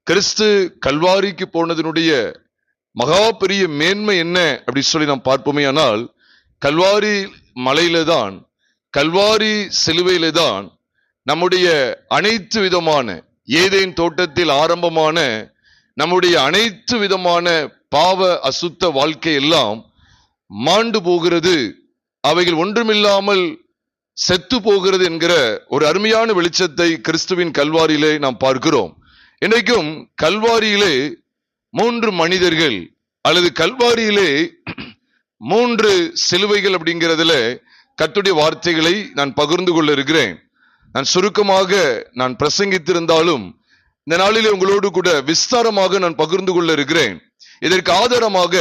கிறிஸ்து கல்வாரிக்கு போனதனுடைய மகா பெரிய மேன்மை என்ன அப்படி சொல்லி நாம் பார்ப்போமே. ஆனால் கல்வாரி மலையில தான், கல்வாரி சிலுவையில தான் நம்முடைய அனைத்து விதமான ஏதேன் தோட்டத்தில் ஆரம்பமான நம்முடைய அனைத்து விதமான பாவ அசுத்த வாழ்க்கை எல்லாம் மாண்டு போகிறது, அவைகள் ஒன்றுமில்லாமல் செத்து போகிறது என்கிற ஒரு அருமையான வெளிச்சத்தை கிறிஸ்துவின் கல்வாரியிலே நாம் பார்க்கிறோம். இன்றைக்கும் கல்வாரியிலே 3 மனிதர்கள் அல்லது கல்வாரியிலே 3 சிலுவைகள் அப்படிங்கிறதுல கர்த்தருடைய வார்த்தைகளை நான் பகிர்ந்து கொள்ள இருக்கிறேன். நான் சுருக்கமாக நான் பிரசங்கித்திருந்தாலும் இந்த நாளிலே உங்களோடு கூட விஸ்தாரமாக நான் பகிர்ந்து கொள்ள இருக்கிறேன். இதற்கு ஆதாரமாக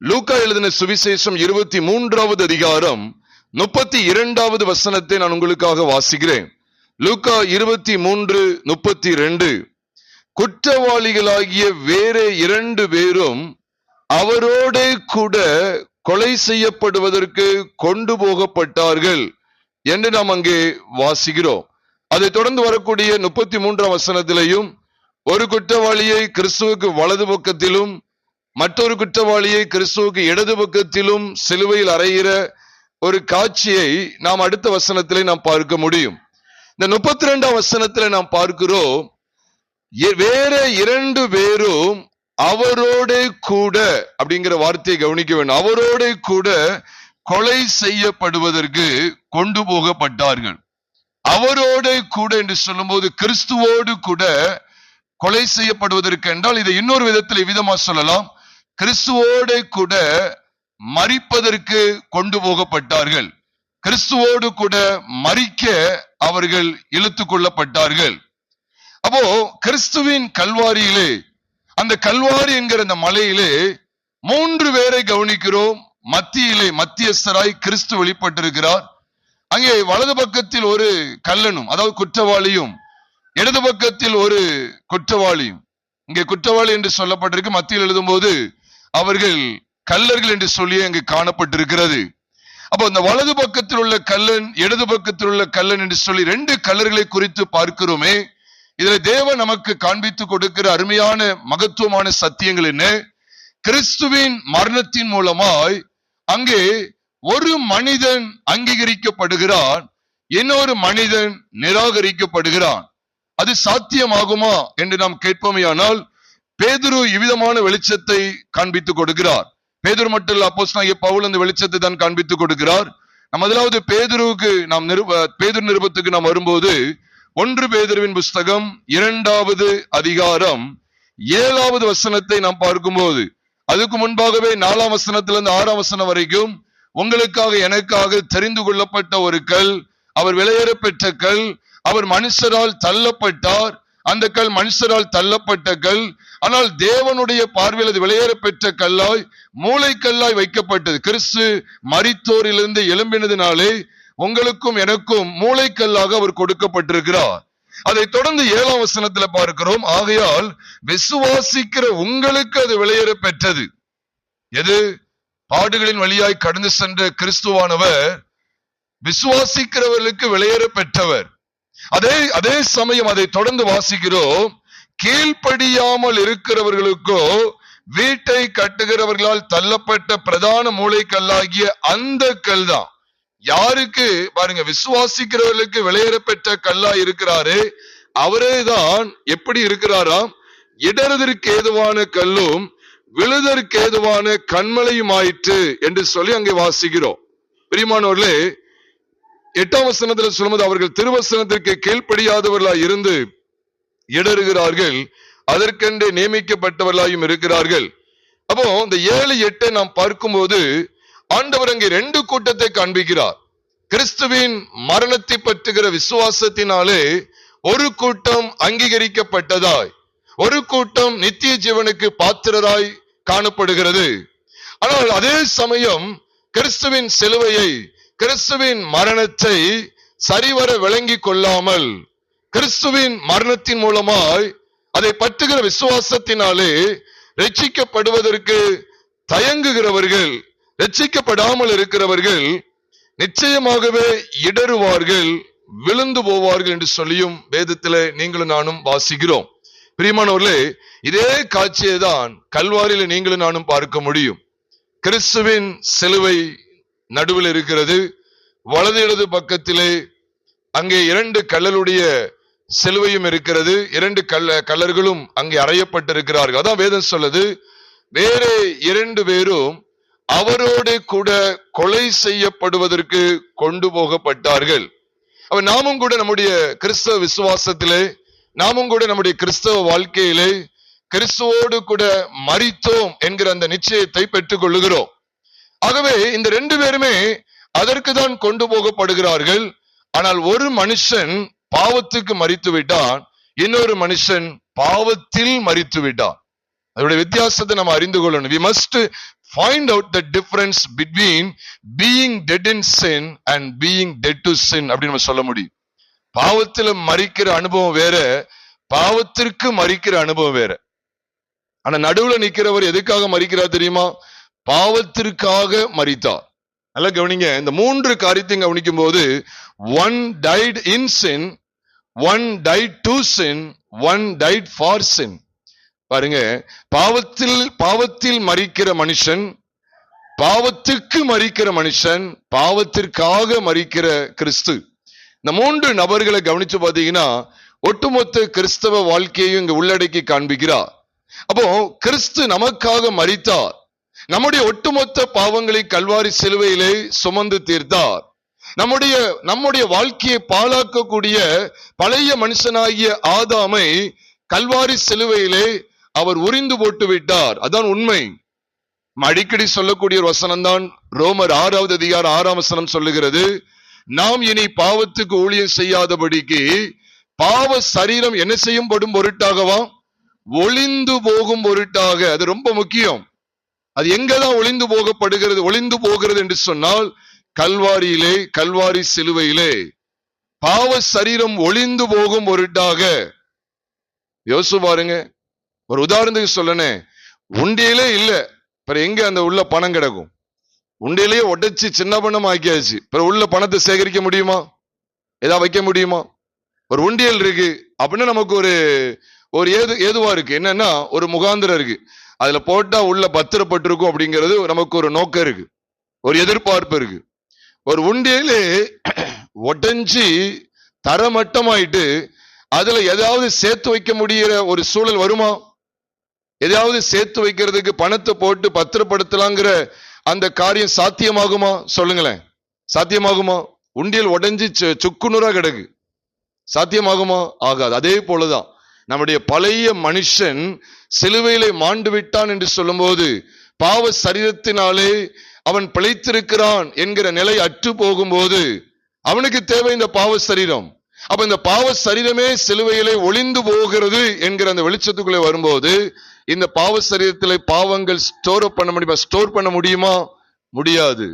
லூக்கா எழுதின சுவிசேஷம் 23வது அதிகாரம் 32வது வசனத்தை நான் உங்களுக்காக வாசிக்கிறேன். லூக்கா 23:32. குற்றவாளிகளாகிய வேற 2 பேரும் அவரோட கூட கொலை செய்யப்படுவதற்கு கொண்டு போகப்பட்டார்கள் என்று நாம் அங்கே வாசிக்கிறோம். அதை தொடர்ந்து வரக்கூடிய 33ஆம் வசனத்திலையும் ஒரு குற்றவாளியை கிறிஸ்துவுக்கு வலது பக்கத்திலும் மற்றொரு குற்றவாளியை கிறிஸ்துவுக்கு இடது பக்கத்திலும் சிலுவையில் அறைகிற ஒரு காட்சியை நாம் அடுத்த வசனத்திலே நாம் பார்க்க முடியும். இந்த 32ஆம் வசனத்திலே நாம் பார்க்கிறோம், வேற 2 பேரும் அவரோட கூட அப்படிங்கிற வார்த்தையை கவனிக்க வேண்டும். அவரோட கூட கொலை செய்யப்படுவதற்கு கொண்டு போகப்பட்டார்கள். அவரோட கூட என்று சொல்லும் போது கிறிஸ்துவோடு கூட கொலை செய்யப்படுவதற்கு என்றால் இதை இன்னொரு விதத்தில் விதமா சொல்லலாம், கிறிஸ்துவோட கூட மரிப்பதற்கு கொண்டு போகப்பட்டார்கள். கிறிஸ்துவோடு கூட மரிக்க அவர்கள் இழுத்துக் கொள்ளப்பட்டார்கள். அப்போ கிறிஸ்துவின் கல்வாரியிலே, அந்த கல்வாரி என்கிற அந்த மலையிலே 3 பேரை கவனிக்கிறோம். மத்தியிலே மத்தியஸ்தராய் கிறிஸ்து வெளிப்பட்டிருக்கிறார். அங்கே வலது பக்கத்தில் ஒரு கல்லனும், அதாவது குற்றவாளியும், இடது பக்கத்தில் ஒரு குற்றவாளியும். இங்கே குற்றவாளி என்று சொல்லப்பட்டிருக்கு, மத்தியில் எழுதும் போது அவர்கள் கல்லர்கள் என்று சொல்லி அங்கு காணப்பட்டிருக்கிறது. அப்போ இந்த வலது பக்கத்தில் உள்ள கல்லன், இடது பக்கத்தில் உள்ள கல்லன் என்று சொல்லி 2 கல்லர்களை குறித்து பார்க்கிறோமே. இதுல தேவன் நமக்கு காண்பித்து கொடுக்கிற அருமையான மகத்துவமான சத்தியங்கள் என்ன? கிறிஸ்துவின் மரணத்தின் மூலமாய் அங்கே ஒரு மனிதன் அங்கீகரிக்கப்படுகிறான், இன்னொரு மனிதன் நிராகரிக்கப்படுகிறான். அது சாத்தியமாகுமா என்று நாம் கேட்போமேயானால் பேதுரு இவ்விதமான வெளிச்சத்தை காண்பித்துக் கொடுக்கிறார். பேதுரு மட்டும் இல்ல, அப்போஸ்தலனாகிய பவுல் அந்த வெளிச்சத்தை தான் காண்பித்துக் கொடுக்கிறார். முதலாவது பேதுருவுக்கு நாம் பேதுரு நிருபத்துக்கு நாம் வரும்போது 1 பேதுருவின் புஸ்தகம் 2வது அதிகாரம் 7வது வசனத்தை நாம் பார்க்கும்போது, அதுக்கு முன்பாகவே 4ஆம் வசனத்திலிருந்து 6ஆம் வசனம் வரைக்கும், உங்களுக்காக எனக்காக தெரிந்து கொள்ளப்பட்ட ஒரு கல், அவர் விலையேற பெற்ற கல், அவர் மனுஷரால் தள்ளப்பட்டார், அந்த கல் மனுஷரால் தள்ளப்பட்ட கல், ஆனால் தேவனுடைய பார்வையில் அது விலையேற பெற்ற கல்லாய் மூளைக்கல்லாய் வைக்கப்பட்டது. கிறிஸ்து மரித்தோரிலிருந்து எழும்பினதினாலே உங்களுக்கும் எனக்கும் மூளைக்கல்லாக அவர் கொடுக்கப்பட்டிருக்கிறார். அதை தொடர்ந்து 7ஆம் வசனத்துல பார்க்கிறோம், ஆகையால் விசுவாசிக்கிற உங்களுக்கு அது விலையேற பெற்றது. எது? பாடுகளின் வழியாய் கடந்து சென்ற கிறிஸ்துவானவர் விசுவாசிக்கிறவர்களுக்கு விலையேற பெற்றவர். அதே சமயம் அதை தொடர்ந்து வாசிக்கிறோம், கீழ்ப்படியாமல் இருக்கிறவர்களுக்கோ வீட்டை கட்டுகிறவர்களால் தள்ளப்பட்ட பிரதான மூளைக்கல்லாகிய அந்த கல் தான். யாருக்கு பாருங்க, விசுவாசிக்கிறவர்களுக்கு விலையேற பெற்ற கல்லா இருக்கிறாரு. அவரே தான் எப்படி இருக்கிறாராம்? இடறுதற்கு ஏதுவான கல்லும் விழுதற்கு ஏதுவான கண்மலையும் ஆயிற்று என்று சொல்லி அங்கே வாசிக்கிறோம். பிரியமானவர்களே, 8ஆம் வசனத்துல சொல்லும்போது அவர்கள் திருவசனத்திற்கு கீழ்ப்படியாதவர்களாய் இருந்து இடறுகிறார்கள், அதற்கென்று நியமிக்கப்பட்டவர்களாயும் இருக்கிறார்கள். அப்போ இந்த 7, 8 நாம் பார்க்கும்போது ஆண்டவர் அங்கே 2 கூட்டத்தை காண்பிக்கிறார். கிறிஸ்துவின் மரணத்தை பற்றுகிற விசுவாசத்தினாலே ஒரு கூட்டம் அங்கீகரிக்கப்பட்டதாய், ஒரு கூட்டம் நித்திய ஜீவனுக்கு பாத்திரராய் காணப்படுகிறது. ஆனால் அதே சமயம் கிறிஸ்துவின் சிலுவையை, கிறிஸ்துவின் மரணத்தை சரிவர விளங்கி கொள்ளாமல், கிறிஸ்துவின் மரணத்தின் மூலமாய் அதை பற்றுகிற விசுவாசத்தினாலே ரட்சிக்கப்படுவதற்கு தயங்குகிறவர்கள், ரட்சிக்கப்படாமல் இருக்கிறவர்கள் நிச்சயமாகவே இடறுவார்கள், விழுந்து போவார்கள் என்று சொல்லியும் வேதத்திலே நீங்களும் நானும் வாசிக்கிறோம். பிரியமானவர்களே, இதே காட்சியை தான் கல்வாரியில நீங்களும் நானும் பார்க்க முடியும். கிறிஸ்துவின் சிலுவை நடுவில் இருக்கிறது. வலது இடது பக்கத்திலே அங்கே 2 கல்லருடைய சிலுவையும் இருக்கிறது. 2 கல்லர்களும் அங்கே அறையப்பட்டிருக்கிறார்கள். அதான் வேதம் சொல்லுது, வேற 2 பேரும் அவரோடு கூட கொலை செய்யப்படுவதற்கு கொண்டு போகப்பட்டார்கள். நாமும் கூட நம்முடைய கிறிஸ்தவ விசுவாசத்திலே, நாமும் கூட நம்முடைய கிறிஸ்தவ வாழ்க்கையிலே கிறிஸ்துவோடு கூட மரித்தோம் என்கிற அந்த நிச்சயத்தை பெற்றுக் கொள்ளுகிறோம். ஆகவே இந்த 2 பேருமே அதற்கு தான் கொண்டு போகப்படுகிறார்கள். ஆனால் ஒரு மனுஷன் பாவத்துக்கு மரித்து விட்டான், இன்னொரு மனுஷன் பாவத்தில் மரித்து விட்டான். அதோட வித்தியாசத்தை நம்ம அறிந்து கொள்ளணும். We must find out the difference between being dead in sin and being dead to sin அப்படி நம்ம சொல்ல முடியும். பாவத்துல மரிக்கிற அனுபவம் வேற, பாவத்திற்கு மரிக்கிற அனுபவம் வேற. ஆனா நடுவுல நிக்கிறவர் எதுக்காக மரிக்கிறார் தெரியுமா? பாவத்திற்காக மரித்தார். நல்லா கவனிங்க, இந்த 3 காரியத்தை கவனிக்கும் போது one died in sin, one died to sin, one died for sin. பாருங்க, பாவத்தில் மரிக்கிற மனுஷன், பாவத்துக்கு மரிக்கிற மனுஷன், பாவத்திற்காக மரிக்கிற கிறிஸ்து. இந்த 3 நபர்களை கவனிச்சு பாத்தீங்கன்னா ஒட்டுமொத்த கிறிஸ்தவ வாழ்க்கையையும் இங்க உள்ளடக்கி காண்பிக்கிறார். அப்போ கிறிஸ்து நமக்காக மரித்தார், நம்முடைய ஒட்டுமொத்த பாவங்களை கல்வாரி சிலுவையிலே சுமந்து தீர்த்தார். நம்முடைய வாழ்க்கையை பாழாக்கக்கூடிய பழைய மனுஷனாகிய ஆதாமை கல்வாரி சிலுவையிலே அவர் உரிந்து போட்டு விட்டார். அதான் உண்மை. அடிக்கடி சொல்லக்கூடிய ஒரு வசனம் தான் ரோமர் 6வது அதிகாரம் 6ஆம் வசனம் சொல்லுகிறது, நாம் இனி பாவத்துக்கு ஊழியம் செய்யாதபடிக்கு பாவ சரீரம் என்ன செய்யப்படும் பொருட்டாகவா? ஒளிந்து போகும் பொருட்டாக. அது ரொம்ப முக்கியம். அது எங்கதான் ஒளிந்து போகிறது என்று சொன்னால் கல்வாரியிலே, கல்வாரி சிலுவையிலே பாவ சரீரம் ஒளிந்து போகும் பொருட்டாக. யோசிச்சு பாருங்க. ஒரு உதாரணத்துக்கு சொல்லனே, உண்டியிலே இல்ல, எங்க அந்த உள்ள பணம் கிடக்கும்? உண்டியிலேயே உடைச்சு சின்ன பணம் ஆக்கியாச்சு, உள்ள பணத்தை சேகரிக்க முடியுமா? ஏதாவது வைக்க முடியுமா? ஒரு உண்டியல் இருக்கு அப்படின்னா நமக்கு ஒரு ஏதுவா இருக்கு. என்னன்னா ஒரு முகாந்திரம் இருக்கு, அதுல போட்டா உள்ள பத்திரப்பட்டிருக்கும் அப்படிங்கிறது நமக்கு ஒரு நோக்கம் இருக்கு, ஒரு எதிர்பார்ப்பு இருக்கு. ஒரு உண்டியலே உடைஞ்சி தரமட்டமாயிட்டு அதுல ஏதாவது சேர்த்து வைக்க முடிகிற ஒரு சூழல் வருமா? எதாவது சேர்த்து வைக்கிறதுக்கு பணத்தை போட்டு பத்திரப்படுத்தலாங்கிற அந்த காரியம் சாத்தியமாகுமா? சொல்லுங்களேன், சாத்தியமாகுமா? உண்டியல் உடைஞ்சி சுக்குநூறா கிடக்கு, சாத்தியமாகுமா? ஆகாது. அதே போலதான் நம்முடைய பழைய மனுஷன் சிலுவையிலே மாண்டு விட்டான் என்று சொல்லும் போது பாவ சரீரத்தினாலே அவன் பிழைத்திருக்கிறான் என்கிற நிலை அற்று போகும்போது அவனுக்கு தேவை இந்த பாவ சரீரம். அப்ப இந்த பாவ சரீரமே சிலுவையிலே ஒளிந்து போகிறது என்கிற அந்த வெளிச்சத்துக்குள்ளே வரும்போது இந்த பாவ சரீரத்திலே பாவங்கள் ஸ்டோர் பண்ண முடியுமா? முடியாது.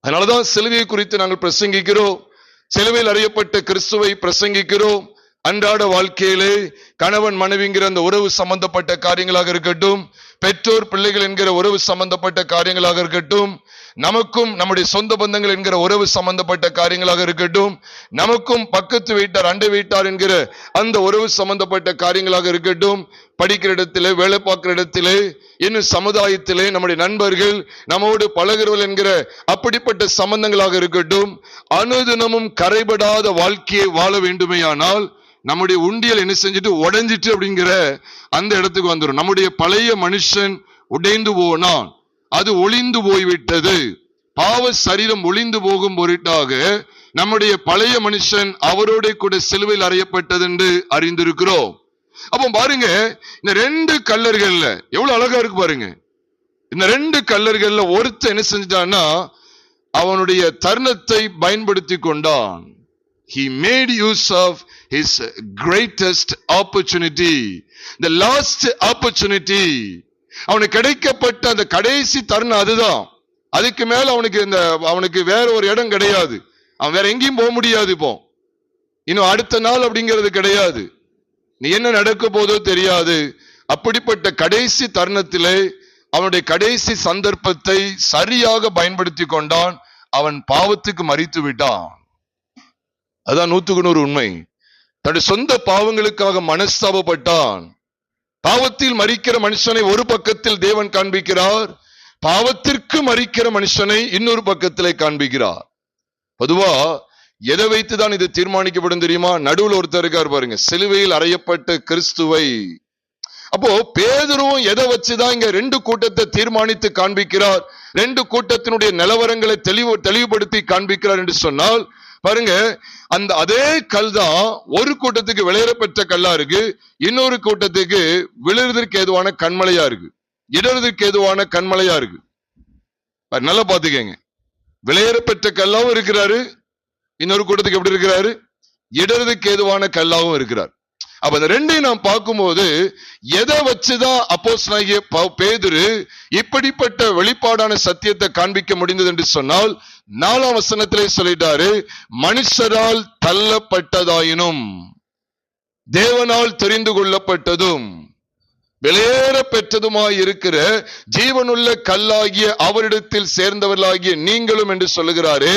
அதனாலதான் சிலுவையை குறித்து நாங்கள் பிரசங்கிக்கிறோம், சிலுவையில் அறியப்பட்ட கிறிஸ்துவை பிரசங்கிக்கிறோம். அன்றாட வாழ்க்கையிலே கணவன் மனைவிங்கிற அந்த உறவு சம்பந்தப்பட்ட காரியங்களாக இருக்கட்டும், பெற்றோர் பிள்ளைகள் என்கிற உறவு சம்பந்தப்பட்ட காரியங்களாக இருக்கட்டும், நமக்கும் நம்முடைய சொந்த பந்தங்கள் என்கிற உறவு சம்பந்தப்பட்ட காரியங்களாக இருக்கட்டும், நமக்கும் பக்கத்து வீட்டார் அண்டை வீட்டார் என்கிற அந்த உறவு சம்பந்தப்பட்ட காரியங்களாக இருக்கட்டும், படிக்கிற இடத்திலே, வேலை பார்க்கிற இடத்திலே, இன்னும் சமுதாயத்திலே நம்முடைய நண்பர்கள், நம்மோடு பழகிறவர்கள் என்கிற அப்படிப்பட்ட சம்பந்தங்களாக இருக்கட்டும், அனுதினமும் கரைபடாத வாழ்க்கையை வாழ வேண்டுமேயானால் நம்முடைய உண்டியல் என்ன செஞ்சுட்டு உடைஞ்சிட்டு அப்படிங்கிற அந்த இடத்துக்கு வந்துடும். நம்முடைய பழைய மனுஷன் உடைந்து போனான், அது ஒளிந்து போய்விட்டது. பாவ சரீரம் ஒளிந்து போகும் பொருட்டாக நம்முடைய பழைய மனுஷன் அவரோட கூட சிலுவையில் அறையப்பட்டது என்று அறிந்திருக்கிறோம். அப்போ பாருங்க, இந்த 2 கல்லர்கள்ல எவ்வளவு அழகா இருக்கு பாருங்க. இந்த 2 கல்லர்கள்ல ஒருத்தன் என்ன செஞ்சிட்டான்னா அவனுடைய தருணத்தை பயன்படுத்தி கொண்டான். He made use of his greatest opportunity, the last opportunity. அவனுக்கு கிடைக்கப்பட்ட அந்த கடைசி தருணம் அதுதான். அதுக்கு மேல அவனுக்கு வேற ஒரு இடம் கிடையாது, அவன் வேற எங்கேயும் போக முடியாது. இப்போ இன்னும் அடுத்த நாள் அப்படிங்கிறது கிடையாது, நீ என்ன நடக்க போதோ தெரியாது. அப்படிப்பட்ட கடைசி தருணத்திலே அவனுடைய கடைசி சந்தர்ப்பத்தை சரியாக பயன்படுத்தி கொண்டான். அவன் பாவத்துக்கு மரித்து விட்டான். அதான் 100% உண்மை. தன்னுடைய சொந்த பாவங்களுக்காக மனஸ்தாபப்பட்டான். பாவத்தில் மரிக்கிற மனுஷனை ஒரு பக்கத்தில் தேவன் காண்பிக்கிறார், பாவத்திற்கு மரிக்கிற மனுஷனை இன்னொரு பக்கத்திலே காண்பிக்கிறார். பொதுவா எதை வைத்துதான் இது தீர்மானிக்கப்படும் தெரியுமா? நடுவில் ஒருத்தர் இருக்கார் பாருங்க, சிலுவையில் அறையப்பட்ட கிறிஸ்துவை. அப்போ பேதுருவும் எதை வச்சுதான் இங்க ரெண்டு கூட்டத்தை தீர்மானித்து காண்பிக்கிறார், ரெண்டு கூட்டத்தினுடைய நிலவரங்களை தெளிவுபடுத்தி காண்பிக்கிறார் என்று சொன்னால் பாருங்க, அந்த அதே கல் தான் ஒரு கூட்டத்துக்கு விளையப்பெற்ற கல்லா இருக்கு, இன்னொரு கூட்டத்துக்கு விழுறதற்கு ஏதுவான கண்மலையா இருக்கு, இடறதுக்கு ஏதுவான கண்மலையா இருக்கு. நல்லா பாத்துக்கங்க, விளையப்பெற்ற கல்லாவும் இருக்கிறாரு, இன்னொரு கூட்டத்துக்கு எப்படி இருக்கிறாரு, இடறதுக்கு ஏதுவான கல்லாவும் இருக்கிறார். அப்ப இந்த ரெண்டையும் நாம் பார்க்கும்போது எதை வச்சுதான் அப்போஸ்தலனாகிய பேதுரு இப்படிப்பட்ட வெளிப்பாடான சத்தியத்தை காண்பிக்க முடிந்தது என்று சொன்னால் 4ஆம் வசனத்திலே சொல்லிட்டாரு, மனுஷரால் தள்ளப்பட்டதாயினும் தேவனால் தெரிந்து கொள்ளப்பட்டதும் வெளியேற பெற்றதுமாய் இருக்கிற ஜீவனுள்ள கல்லாகிய அவரிடத்தில் சேர்ந்தவர்களாகிய நீங்களும் என்று சொல்லுகிறாரு.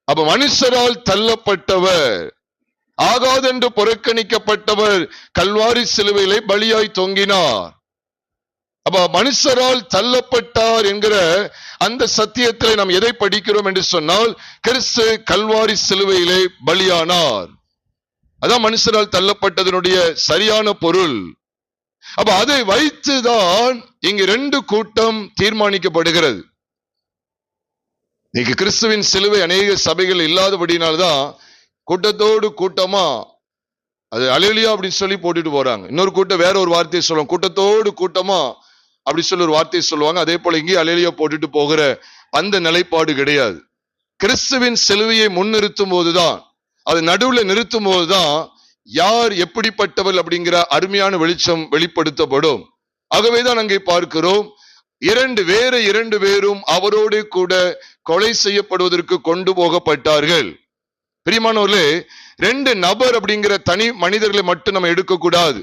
அப்ப மனுஷரால் தள்ளப்பட்டவர், ஆகாதென்று புறக்கணிக்கப்பட்டவர் கல்வாரி சிலுவையிலே பலியாய் தொங்கினார். அப்ப மனுஷரால் தள்ளப்பட்டார் என்கிற அந்த சத்தியத்திலே நாம் எதை படிக்கிறோம் என்று சொன்னால், கிறிஸ்து கல்வாரி சிலுவையிலே பலியானார். அதான் மனுஷரால் தள்ளப்பட்டதனுடைய சரியான பொருள். அப்ப அதை வைத்துதான் இங்கு ரெண்டு கூட்டம் தீர்மானிக்கப்படுகிறது. இன்னைக்கு கிறிஸ்துவின் சிலுவை அநேக சபைகள் இல்லாதபடினால்தான் கூட்டத்தோடு கூட்டமா அது அல்லேலூயா அப்படின்னு சொல்லி போட்டுட்டு போறாங்க. இன்னொரு கூட்டம் வேற ஒரு வார்த்தையை சொல்லுவாங்க, கூட்டத்தோடு கூட்டமா அப்படி சொல்லி ஒரு வார்த்தையை சொல்லுவாங்க. அதே போல இங்கே அல்லேலூயா போட்டுட்டு போகிற அந்த நிலைப்பாடு கிடையாது. கிறிஸ்துவின் சிலுவையை முன்னிறுத்தும் போதுதான், அது நடுவுல நிறுத்தும் போதுதான் யார் எப்படிப்பட்டவர் அப்படிங்கிற அருமையான வெளிச்சம் வெளிப்படுத்தப்படும். ஆகவேதான் அங்கே பார்க்கிறோம், இரண்டு பேரும் அவரோடு கூட கொலை செய்யப்படுவதற்கு கொண்டு போகப்பட்டார்கள். பிரியமானவர்களே, ரெண்டு நபர் அப்படிங்கிற தனி மனிதர்களை மட்டும் நம்ம எடுக்க கூடாது,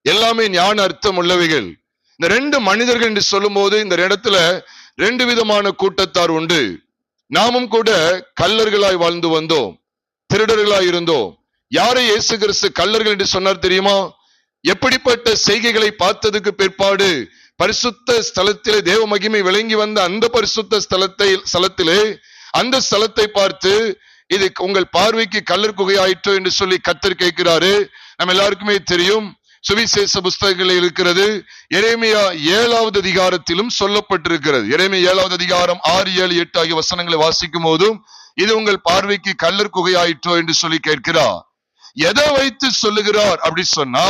எல்லாமே ஞான அர்த்தம் உள்ளவைகள். இந்த ரெண்டு மனிதர்கள் என்று சொல்லும் போது இந்த இடத்துல ரெண்டு விதமான கூட்டத்தார் உண்டு. நாமும் கூட கள்ளர்களாய் வாழ்ந்து வந்தோம், திருடர்களாய் இருந்தோம். யாரை இயேசு கிறிஸ்து கள்ளர்கள் என்று சொன்னார் தெரியுமா? எப்படிப்பட்ட செய்கைகளை பார்த்ததுக்கு பிற்பாடு பரிசுத்த ஸ்தலத்திலே தேவ மகிமை விளங்கி வந்த அந்த பரிசுத்த ஸ்தலத்திலே அந்த ஸ்தலத்தை பார்த்து, இது உங்கள் பார்வைக்கு கல்லர் குகையாயிற்றோ என்று சொல்லி கர்த்தர் கேட்கிறாரு. நம்ம எல்லாருக்குமே தெரியும், சுவிசேஷ புஸ்தகங்களில் இருக்கிறது. எரேமியா 7வது அதிகாரத்திலும் சொல்லப்பட்டிருக்கிறது. எரேமியா 7வது அதிகாரம் 6, 7, 8 ஆகிய வசனங்களை வாசிக்கும் போதும் இது உங்கள் பார்வைக்கு கல்லர் குகையாயிற்றோ என்று சொல்லி கேட்கிறார். எதை வைத்து சொல்லுகிறார் அப்படி சொன்னா,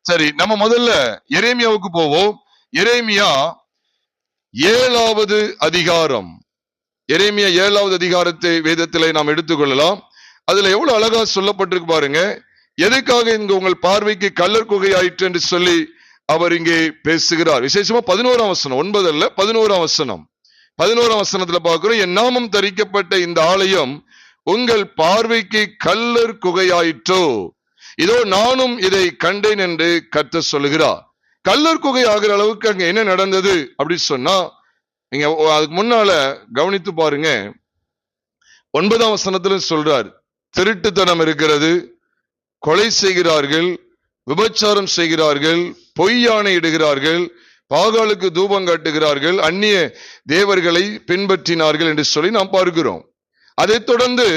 சரி நம்ம முதல்ல எரேமியாவுக்கு போவோம். எரேமியா 7வது அதிகாரம், எரேமியா 7வது அதிகாரத்தை வேதத்திலே நாம் எடுத்துக்கொள்ளலாம். அதுல எவ்வளவு அழகா சொல்லப்பட்டிருக்கு பாருங்க. எதுக்காக இங்க உங்கள் பார்வைக்கு கல்லர் குகை ஆயிற்று என்று சொல்லி அவர் இங்கே பேசுகிறார். விசேஷமா 11ஆம் வசனம், 9 அல்ல 11ஆம் வசனம். 11ஆம் வசனத்துல பார்க்கிறோம், என் நாமம் தரிக்கப்பட்ட இந்த ஆலயம் உங்கள் பார்வைக்கு கல்லர் குகையாயிற்றோ, இதோ நானும் இதை கண்டேன் என்று கர்த்தர் சொல்லுகிறார். கல்லர் குகை ஆகிற அளவுக்கு அங்க என்ன நடந்தது அப்படி சொன்னா, நீங்க அதுக்கு முன்னால கவனித்து பாருங்க. 9ஆம் வசனத்துல சொல்றார், திருட்டுத்தனம் இருக்கிறது, கொலை செய்கிறார்கள், விபச்சாரம் செய்கிறார்கள், பொய்யானை இடுகிறார்கள், பாகாலுக்கு தூபம் காட்டுகிறார்கள், அந்நிய தேவர்களை பின்பற்றினார்கள் என்று சொல்லி நாம் பார்க்கிறோம். அதை தொடர்ந்து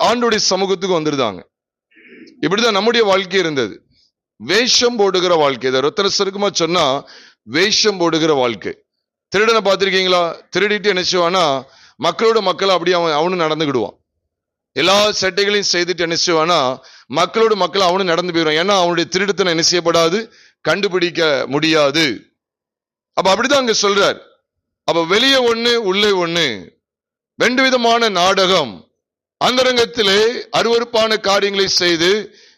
ஆண்டோடைய சமூகத்துக்கு வந்துருந்தாங்க. இப்படிதான் நம்முடைய வாழ்க்கை இருந்தது, வேஷம் போடுகிற வாழ்க்கை. இதை ரத்தன சுருக்கமா சொன்னா வேஷம் போடுகிற வாழ்க்கை. திருடனை பார்த்திருக்கீங்களா? திருடிட்டு என்ன செய்வானா, மக்களோட மக்கள் அப்படி அவனும் நடந்துக்கிடுவான். எல்லா சட்டைகளையும் செய்துட்டு என்ன செய்வானா, மக்களோட மக்கள் அவனும் நடந்து போயிடுவான். ஏன்னா அவனுடைய திருடத்தனை என்ன செய்யப்படாது, கண்டுபிடிக்க முடியாது. அப்ப அப்படிதான் அங்க சொல்றார். அப்ப வெளியே ஒண்ணு உள்ளே ஒண்ணு, ரெண்டு விதமான நாடகம். அந்தரங்கத்திலே அருவருப்பான காரியங்களை செய்து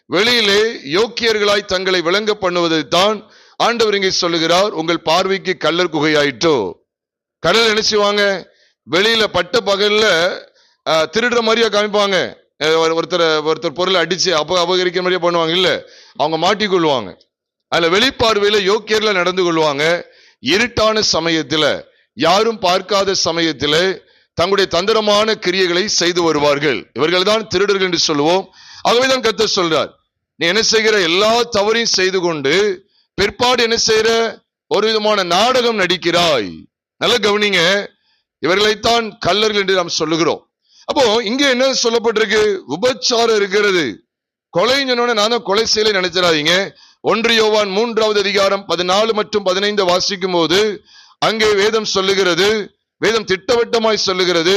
வெளியிலே யோக்கியர்களாய் தங்களை விளங்க பண்ணுவதை தான் ஆண்டவர் இங்கே சொல்லுகிறார், உங்கள் பார்வைக்கு கல்லர் குகையாயிற்றோ. கடல் என்ன செய்வாங்க, வெளியில பட்ட பகல்ல திருடுற மாதிரியா காமிப்பாங்க. ஒருத்தர் பொருளை அடிச்சு அபகரிக்கிற மாதிரியா பண்ணுவாங்க. இல்ல, அவங்க மாட்டிக்கொள்வாங்க. அதுல வெளிப்பார்வையில யோக்கியர்ல நடந்து கொள்வாங்க. இருட்டான சமயத்துல, யாரும் பார்க்காத சமயத்துல தங்களுடைய தந்திரமான கிரியைகளை செய்து வருவார்கள். இவர்கள் தான் திருடர்கள் என்று சொல்லுவோம். ஆகவேதான் கர்த்தர் சொல்றார், நீ என்ன செய்கிற எல்லா தவறையும் செய்து கொண்டு பிற்பாடு என்ன செய்யற, ஒரு விதமான நாடகம் நடிக்கிறாய். நல்ல கவனிங்க, இவர்களைத்தான் கள்ளர்கள் என்று நாம் சொல்லுகிறோம். அப்போ இங்க என்ன சொல்லப்பட்டிருக்கு, விபச்சாரம் இருக்கிறது. கொலை சொன்னோட நானும் கொலை செய்யலை நினைச்சிடாதீங்க. 1 யோவான் 3வது அதிகாரம் 14 மற்றும் 15 வாசிக்கும் போது அங்கே வேதம் சொல்லுகிறது, வேதம் திட்டவட்டமாய் சொல்லுகிறது,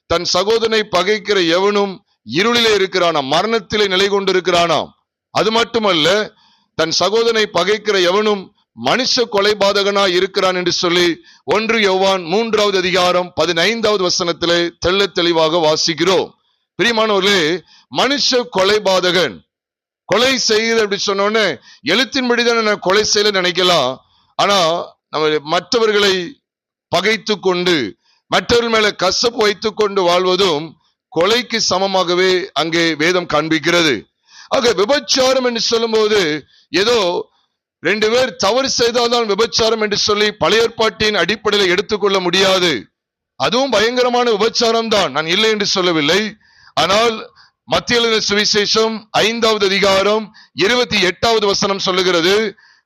தன் சகோதரனை பகைக்கிற எவனும் இருளிலே இருக்கிறானாம், மரணத்திலே நிலை கொண்டிருக்கிறானாம். அது மட்டுமல்ல, தன் சகோதரனை பகைக்கிற எவனும் மனுஷ கொலைபாதகனாய் இருக்கிறான் என்று சொல்லி 1 யோவான் 3வது அதிகாரம் 15வது வசனத்திலே தெள்ள தெளிவாக வாசிக்கிறோம். பிரியமானவர்களே, மனுஷ கொலைபாதகன் கொலை செய்யுது அப்படி சொன்னோன்னு எழுத்தின்படிதான் நான் கொலை செய்யல நினைக்கலாம். ஆனா நம்ம மற்றவர்களை பகைத்து கொண்டு மற்றவர்கள் மேல கசப்பு வைத்துக் கொண்டு வாழ்வதும் கொலைக்கு சமமாகவே அங்கே வேதம் காண்பிக்கிறது. ஆக விபச்சாரம் என்று சொல்லும் போது ஏதோ 2 பேர் தவறு செய்தால்தான் விபச்சாரம் என்று சொல்லி பழைய ஏற்பாட்டின் அடிப்படையில் எடுத்துக்கொள்ள முடியாது. அதுவும் பயங்கரமான விபச்சாரம் தான், நான் இல்லை என்று சொல்லவில்லை. ஆனால் மத்திய எழுதின சுவிசேஷம் 5வது அதிகாரம் 28வது வசனம் சொல்லுகிறது,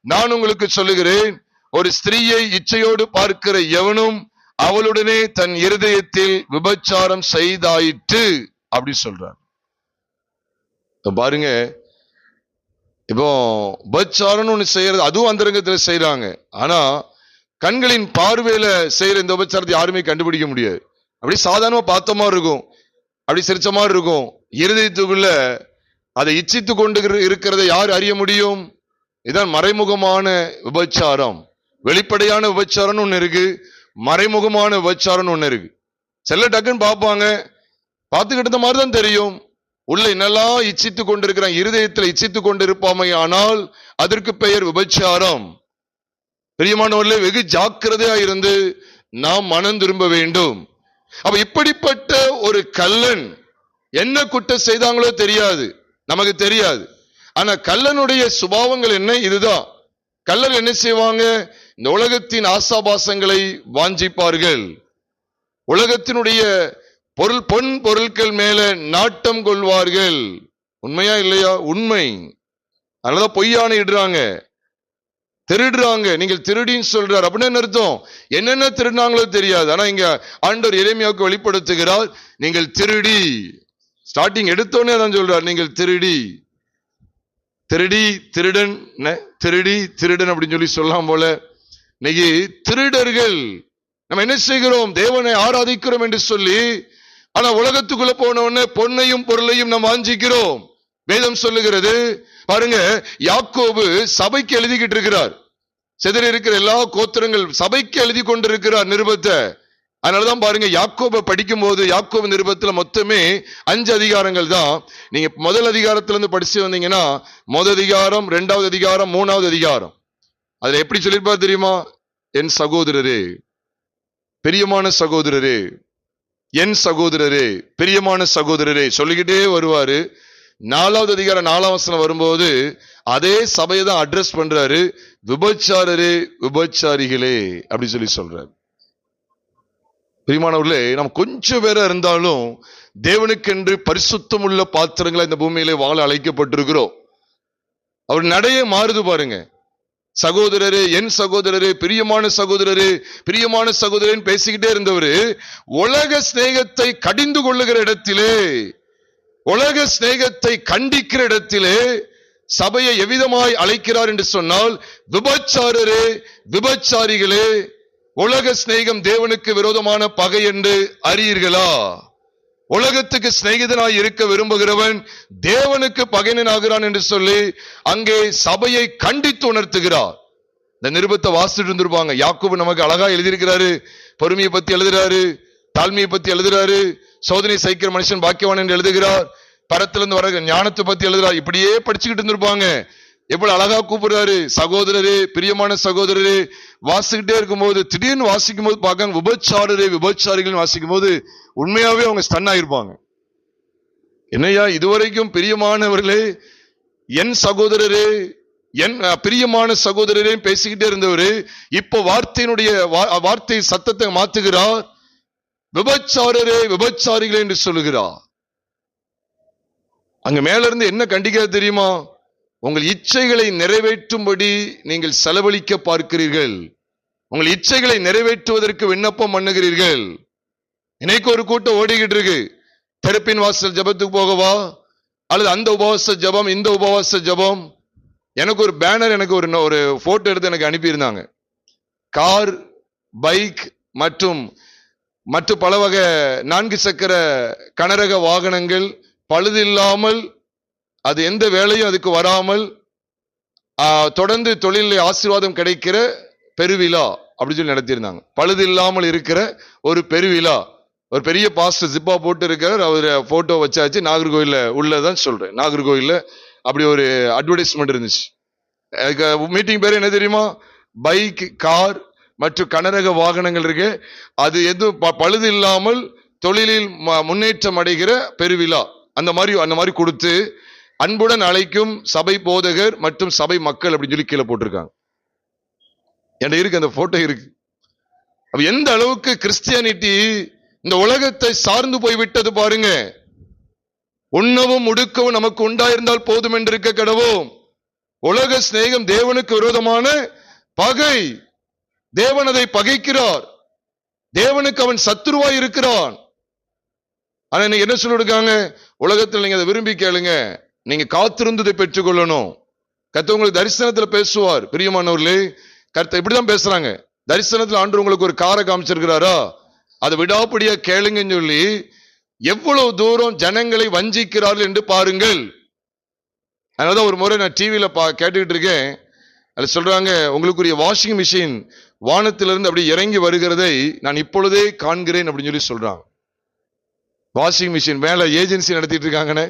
நான் உங்களுக்கு சொல்லுகிறேன், ஒரு ஸ்திரீயை இச்சையோடு பார்க்கிற எவனும் அவளுடனே தன் இருதயத்தில் விபச்சாரம் செய்தாயிற்று அப்படி சொல்றார். பாருங்க, இப்போ விபச்சாரம் ஒண்ணு செய்யறது, அதுவும் அந்தரங்கத்துல செய்யறாங்க. ஆனா கண்களின் பார்வையில செய்யற இந்த விபச்சாரத்தை யாருமே கண்டுபிடிக்க முடியாது. அப்படி சாதாரணமா பார்த்த மாதிரி இருக்கும், அப்படி சிரிச்ச மாதிரி இருக்கும். இருதயத்துக்குள்ள அதை இச்சித்து கொண்டு இருக்கிறத யார் அறிய முடியும்? இதான் மறைமுகமான விபச்சாரம். வெளிப்படையான விபச்சாரம் ஒண்ணு இருக்கு, மறைமுகமான விபச்சாரம் ஒண்ணு இருக்கு. சில டக்குன்னு பார்ப்பாங்க, பார்த்துக்கிட்ட மாதிரி தான் தெரியும், உள்ள என்னெல்லாம் இச்சித்து கொண்டிருக்கிறான், இருதயத்தில் இச்சித்து கொண்டிருப்பாமை, ஆனால் அதற்கு பெயர் விபச்சாரம். பிரியமானவர்களே, வெகு ஜாக்கிரதையா இருந்து நாம் மனம் திரும்ப வேண்டும். அப்ப இப்படிப்பட்ட ஒரு கள்ளன் என்ன குற்றம் செய்தாங்களோ தெரியாது, நமக்கு தெரியாது. ஆனா கள்ளனுடைய சுபாவங்கள் என்ன, இதுதான். கள்ளர் என்ன செய்வாங்க, இந்த உலகத்தின் ஆசாபாசங்களை வாஞ்சிப்பார்கள், உலகத்தினுடைய பொன் பொருட்கள் மேல நாட்டம் கொள்வார்கள். உண்மையா இல்லையா? உண்மை. அதனாலதான் பொய்யான இடுறாங்க, திருடுறாங்க. நீங்கள் திருடின்னு சொல்றார் அப்படின்னு என்ன அர்த்தம்? என்னென்ன திருடினாங்களோ தெரியாது. ஆனா இங்க ஆண்டவர் எரேமியாவுக்கு வெளிப்படுத்துகிறார், நீங்கள் திருடி. ஸ்டார்டிங் எடுத்தோடனே தான் சொல்றார், நீங்கள் திருடி. திருடி திருடன், திருடி திருடன் அப்படின்னு சொல்லி சொல்லலாம் போல. இன்னைக்கு திருடர்கள் நம்ம என்ன செய்கிறோம், தேவனை ஆராதிக்கிறோம் என்று சொல்லி, ஆனா உலகத்துக்குள்ள போன உடனே பொன்னையும் பொருளையும் நாம் வாஞ்சிக்கிறோம். வேதம் சொல்லுகிறது பாருங்க, யாக்கோபு சபைக்கு எழுதிக்கிட்டு இருக்கிறார், சிதறி இருக்கிற எல்லா கோத்திரங்கள் சபைக்கு எழுதி கொண்டிருக்கிறார் நிருபத்தை. அதனாலதான் பாருங்க, யாக்கோபை படிக்கும் போது யாக்கோபு நிருபத்துல மொத்தமே 5 அதிகாரங்கள் தான். நீங்க முதல் அதிகாரத்துல இருந்து படிச்சு வந்தீங்கன்னா, முதல் அதிகாரம், 2வது அதிகாரம், 3வது அதிகாரம், அதுல எப்படி சொல்லிருப்பா தெரியுமா? என் சகோதரரே, பிரியமான சகோதரரே, என் சகோதரரே, பிரியமான சகோதரரே சொல்லிக்கிட்டே வருவாரு. 4வது அதிகாரம் 4ஆம் வசனம் வரும்போது அதே சபையை தான் அட்ரஸ் பண்றாரு, விபச்சாரரே, விபச்சாரிகளே அப்படி சொல்லி சொல்றாரு. பிரியமானவர்களே, நம்ம கொஞ்சம் பேரா இருந்தாலும் தேவனுக்கென்று பரிசுத்தம் உள்ள பாத்திரங்களை இந்த பூமியிலே வாழ அழைக்கப்பட்டிருக்கிறோம். அவர் நடைய மாறுது பாருங்க. சகோதரரே, என் சகோதரரே, பிரியமான சகோதரரே, பிரியமான சகோதரன் பேசிக்கிட்டே இருந்தவரு உலக சிநேகத்தை கடிந்து கொள்ளுகிற இடத்திலே, உலக சிநேகத்தை கண்டிக்கிற இடத்திலே சபையை எவ்விதமாய் அழைக்கிறார் என்று சொன்னால், விபச்சாரரே, விபச்சாரிகளே, உலக சிநேகம் தேவனுக்கு விரோதமான பகை என்று அறியீர்களா? உலகத்துக்கு சிநேகிதனாய் இருக்க விரும்புகிறவன் தேவனுக்கு பகையனாகிறான் என்று சொல்லி அங்கே சபையை கண்டித்து உணர்த்துகிறார். இந்த நிருபத்தை வாசிட்டு இருந்திருப்பாங்க. யாக்கோபு நமக்கு அழகா எழுதியிருக்கிறாரு, பொறுமையை பத்தி எழுதுறாரு, தாழ்மையை பத்தி எழுதுறாரு, சோதனை சகிக்கிற மனுஷன் பாக்கியவான் என்று எழுதுகிறார், பரத்திலிருந்து வர ஞானத்தை பத்தி எழுதுறாரு. இப்படியே படிச்சுக்கிட்டு இருந்திருப்பாங்க. எவ்வளவு அழகா கூப்பிடுறாரு, சகோதரரே, பிரியமான சகோதரரே. வாசிக்கிட்டே இருக்கும்போது திடீர்னு வாசிக்கும் போது பார்க்க விபச்சாரரே, விபச்சாரிகள் வாசிக்கும் போது உண்மையாவே அவங்க ஸ்டன் ஆயிருப்பாங்க. என்னையா இதுவரைக்கும் பிரியமானவர்களே, என் சகோதரரே, என் பிரியமான சகோதரரே பேசிக்கிட்டே இருந்தவரு இப்ப வார்த்தை சத்தத்தை மாத்துகிறார், விபச்சாரரே, விபச்சாரிகளே என்று சொல்லுகிறார். அங்க மேல இருந்து என்ன கண்டிக்க தெரியுமா? உங்கள் இச்சைகளை நிறைவேற்றும்படி நீங்கள் செலவழிக்க பார்க்கிறீர்கள், உங்கள் இச்சைகளை நிறைவேற்றுவதற்கு விண்ணப்பம் பண்ணுகிறீர்கள். இன்னைக்கு ஒரு கூட்டம் ஓடிக்கிட்டு இருக்கு. தெரப்பின் வாசல் ஜபத்துக்கு போகவா, அல்லது அந்த உபவாச ஜபம், இந்த உபவாச ஜபம். எனக்கு ஒரு பேனர், எனக்கு ஒரு போட்டோ எடுத்து எனக்கு அனுப்பியிருந்தாங்க. கார், பைக் மற்றும் மற்ற பல வகை 4 சக்கர கனரக வாகனங்கள் பழுதில்லாமல், அது எந்த வேலையும் அதுக்கு வராமல் தொடர்ந்து தொழிலில் ஆசீர்வாதம் கிடைக்கிற பெருவிழா அப்படி சொல்லி நடத்தியிருந்தாங்க. பழுது இல்லாமல் இருக்கிற ஒரு பெருவிழா. ஒரு பெரிய பாஸ்டர் ஜிப்பா போட்டு இருக்கிறார், அவர் போட்டோ வச்சாச்சு. நாகர்கோயில்ல உள்ளதான் சொல்றேன், நாகர்கோயில்ல அப்படி ஒரு அட்வர்டைஸ்மெண்ட் இருந்துச்சு. மீட்டிங் பேரு என்ன தெரியுமா? பைக், கார் மற்றும் கனரக வாகனங்கள் இருக்கு, அது எதுவும் பழுது இல்லாமல் தொழிலில் முன்னேற்றம் அடைகிற பெருவிழா. அந்த மாதிரி கொடுத்து அன்புடன் அழைக்கும் சபை போதகர் மற்றும் சபை மக்கள் அப்படின்னு சொல்லி கீழே போட்டிருக்காங்க. என்கிட்ட இருக்கு, அந்த போட்டோ இருக்கு. அப்ப எந்த அளவுக்கு கிறிஸ்டியானிட்டி இந்த உலகத்தை சார்ந்து போய்விட்டது பாருங்க. உண்ணவும் உடுக்கவும் நமக்கு உண்டாயிருந்தால் போதும் என்று இருக்க கடவோம். உலக சிநேகம் தேவனுக்கு விரோதமான பகை. தேவன் அதை பகைக்கிறார். தேவனுக்கு அவன் சத்துருவாய் இருக்கிறான். ஆனா நீங்க என்ன சொல்லிருக்காங்க? உலகத்தில் நீங்க அதை விரும்பி கேளுங்க, நீங்க காத்திருந்ததை பெற்றுக் கொள்ளணும். கர்த்தர் உங்களுக்கு தரிசனத்துல பேசுவார். பிரியமானவர்களே, கர்த்தர் இப்படிதான் பேசுறாங்க. தரிசனத்துல ஆண்டவர் உங்களுக்கு ஒரு காரை காமிச்சிருக்கிறாரா, அதை விடாப்படியா கேளுங்கன்னு சொல்லி எவ்வளவு தூரம் ஜனங்களை வஞ்சிக்கிறார்கள் என்று பாருங்கள். அதனாலதான் ஒரு முறை நான் டிவியில கேட்டுக்கிட்டு இருக்கேன். அது சொல்றாங்க, உங்களுக்குரிய வாஷிங் மிஷின் வானத்திலிருந்து அப்படி இறங்கி வருகிறதை நான் இப்பொழுதே காண்கிறேன் அப்படின்னு சொல்லி சொல்றாங்க. வாஷிங் மிஷின் மேல ஏஜென்சி நடத்திட்டு இருக்காங்கன்னு.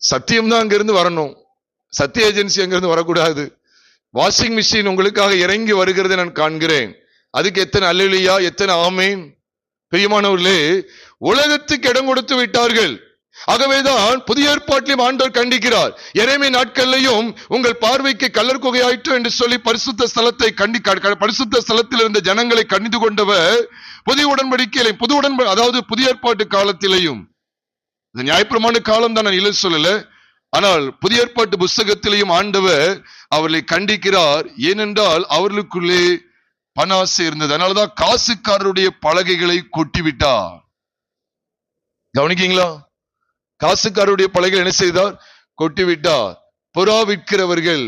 சத்தியம் தான் அங்கிருந்து வரணும், சத்திய ஏஜென்சி அங்கிருந்து வரக்கூடாது. வாஷிங் மிஷின் உங்களுக்காக இறங்கி வருகிறதை நான் காண்கிறேன். அதுக்கு எத்தனை அல்லேலூயா, எத்தனை ஆமேன். பிரியமானவர்களே, உலகத்துக்கு இடம் கொடுத்து விட்டார்கள். ஆகவேதான் புதிய ஏற்பாட்டிலும் ஆண்டவர் கண்டிக்கிறார். எரேமியா நாட்களிலும் உங்கள் பார்வைக்கு கல்லர் குகையாயிற்று என்று சொல்லி பரிசுத்த ஸ்தலத்தை பரிசுத்த ஸ்தலத்தில் இருந்த ஜனங்களை கண்டித்து கொண்டவர் புதிய உடன்படிக்கையிலும் அதாவது புதிய ஏற்பாட்டு காலத்திலேயும், நியாயப்பிரமாண காலம் தான் நான் இல்லை சொல்லல, ஆனால் புதிய ஏற்பாட்டு புஸ்தகத்திலேயும் ஆண்டவர் அவர்களை கண்டிக்கிறார். ஏனென்றால் அவர்களுக்குள்ளே பணாசை இருந்தது. அதனாலதான் காசுக்காரருடைய பலகைகளை கொட்டிவிட்டார். கவனிக்கீங்களா? காசுக்காரருடைய பலகைகள் என்ன செய்தார்? கொட்டிவிட்டார். புறா விற்கிறவர்கள்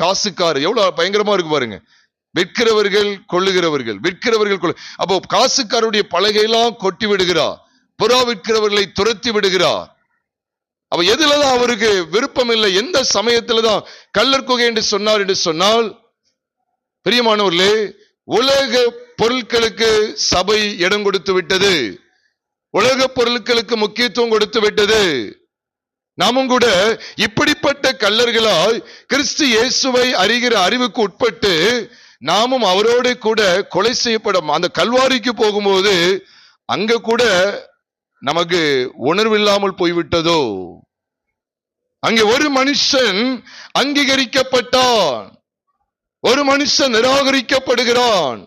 காசுக்காரர். எவ்வளவு பயங்கரமா இருக்கு பாருங்க. விற்கிறவர்கள் கொள்ளுகிறவர்கள். அப்போ காசுக்காரருடைய பலகையெல்லாம் கொட்டி விடுகிறார், புறா விற்கிறவர்களை துரத்தி விடுகிறார். அப்ப எதுலதான் அவருக்கு விருப்பம் இல்லை? எந்த சமயத்துலதான் கல்லர் குகை என்று சொன்னார் என்று சொன்னால், பிரியமானவர்களே, உலக பொருட்களுக்கு சபை இடம் கொடுத்து விட்டது. உலக பொருட்களுக்கு முக்கியத்துவம் கொடுத்து விட்டது. நாமும் கூட இப்படிப்பட்ட கல்லர்களால் கிறிஸ்து இயேசுவை அறிகிற அறிவுக்கு உட்பட்டு நாமும் அவரோடு கூட கொலை செய்யப்படும் அந்த கல்வாரிக்கு போகும்போது அங்க கூட நமக்கு உணர்வில்லாமல் போய்விட்டதோ. அங்கே ஒரு மனுஷன் அங்கீகரிக்கப்பட்டான், ஒரு மனுஷன் நிராகரிக்கப்படுகிறான்.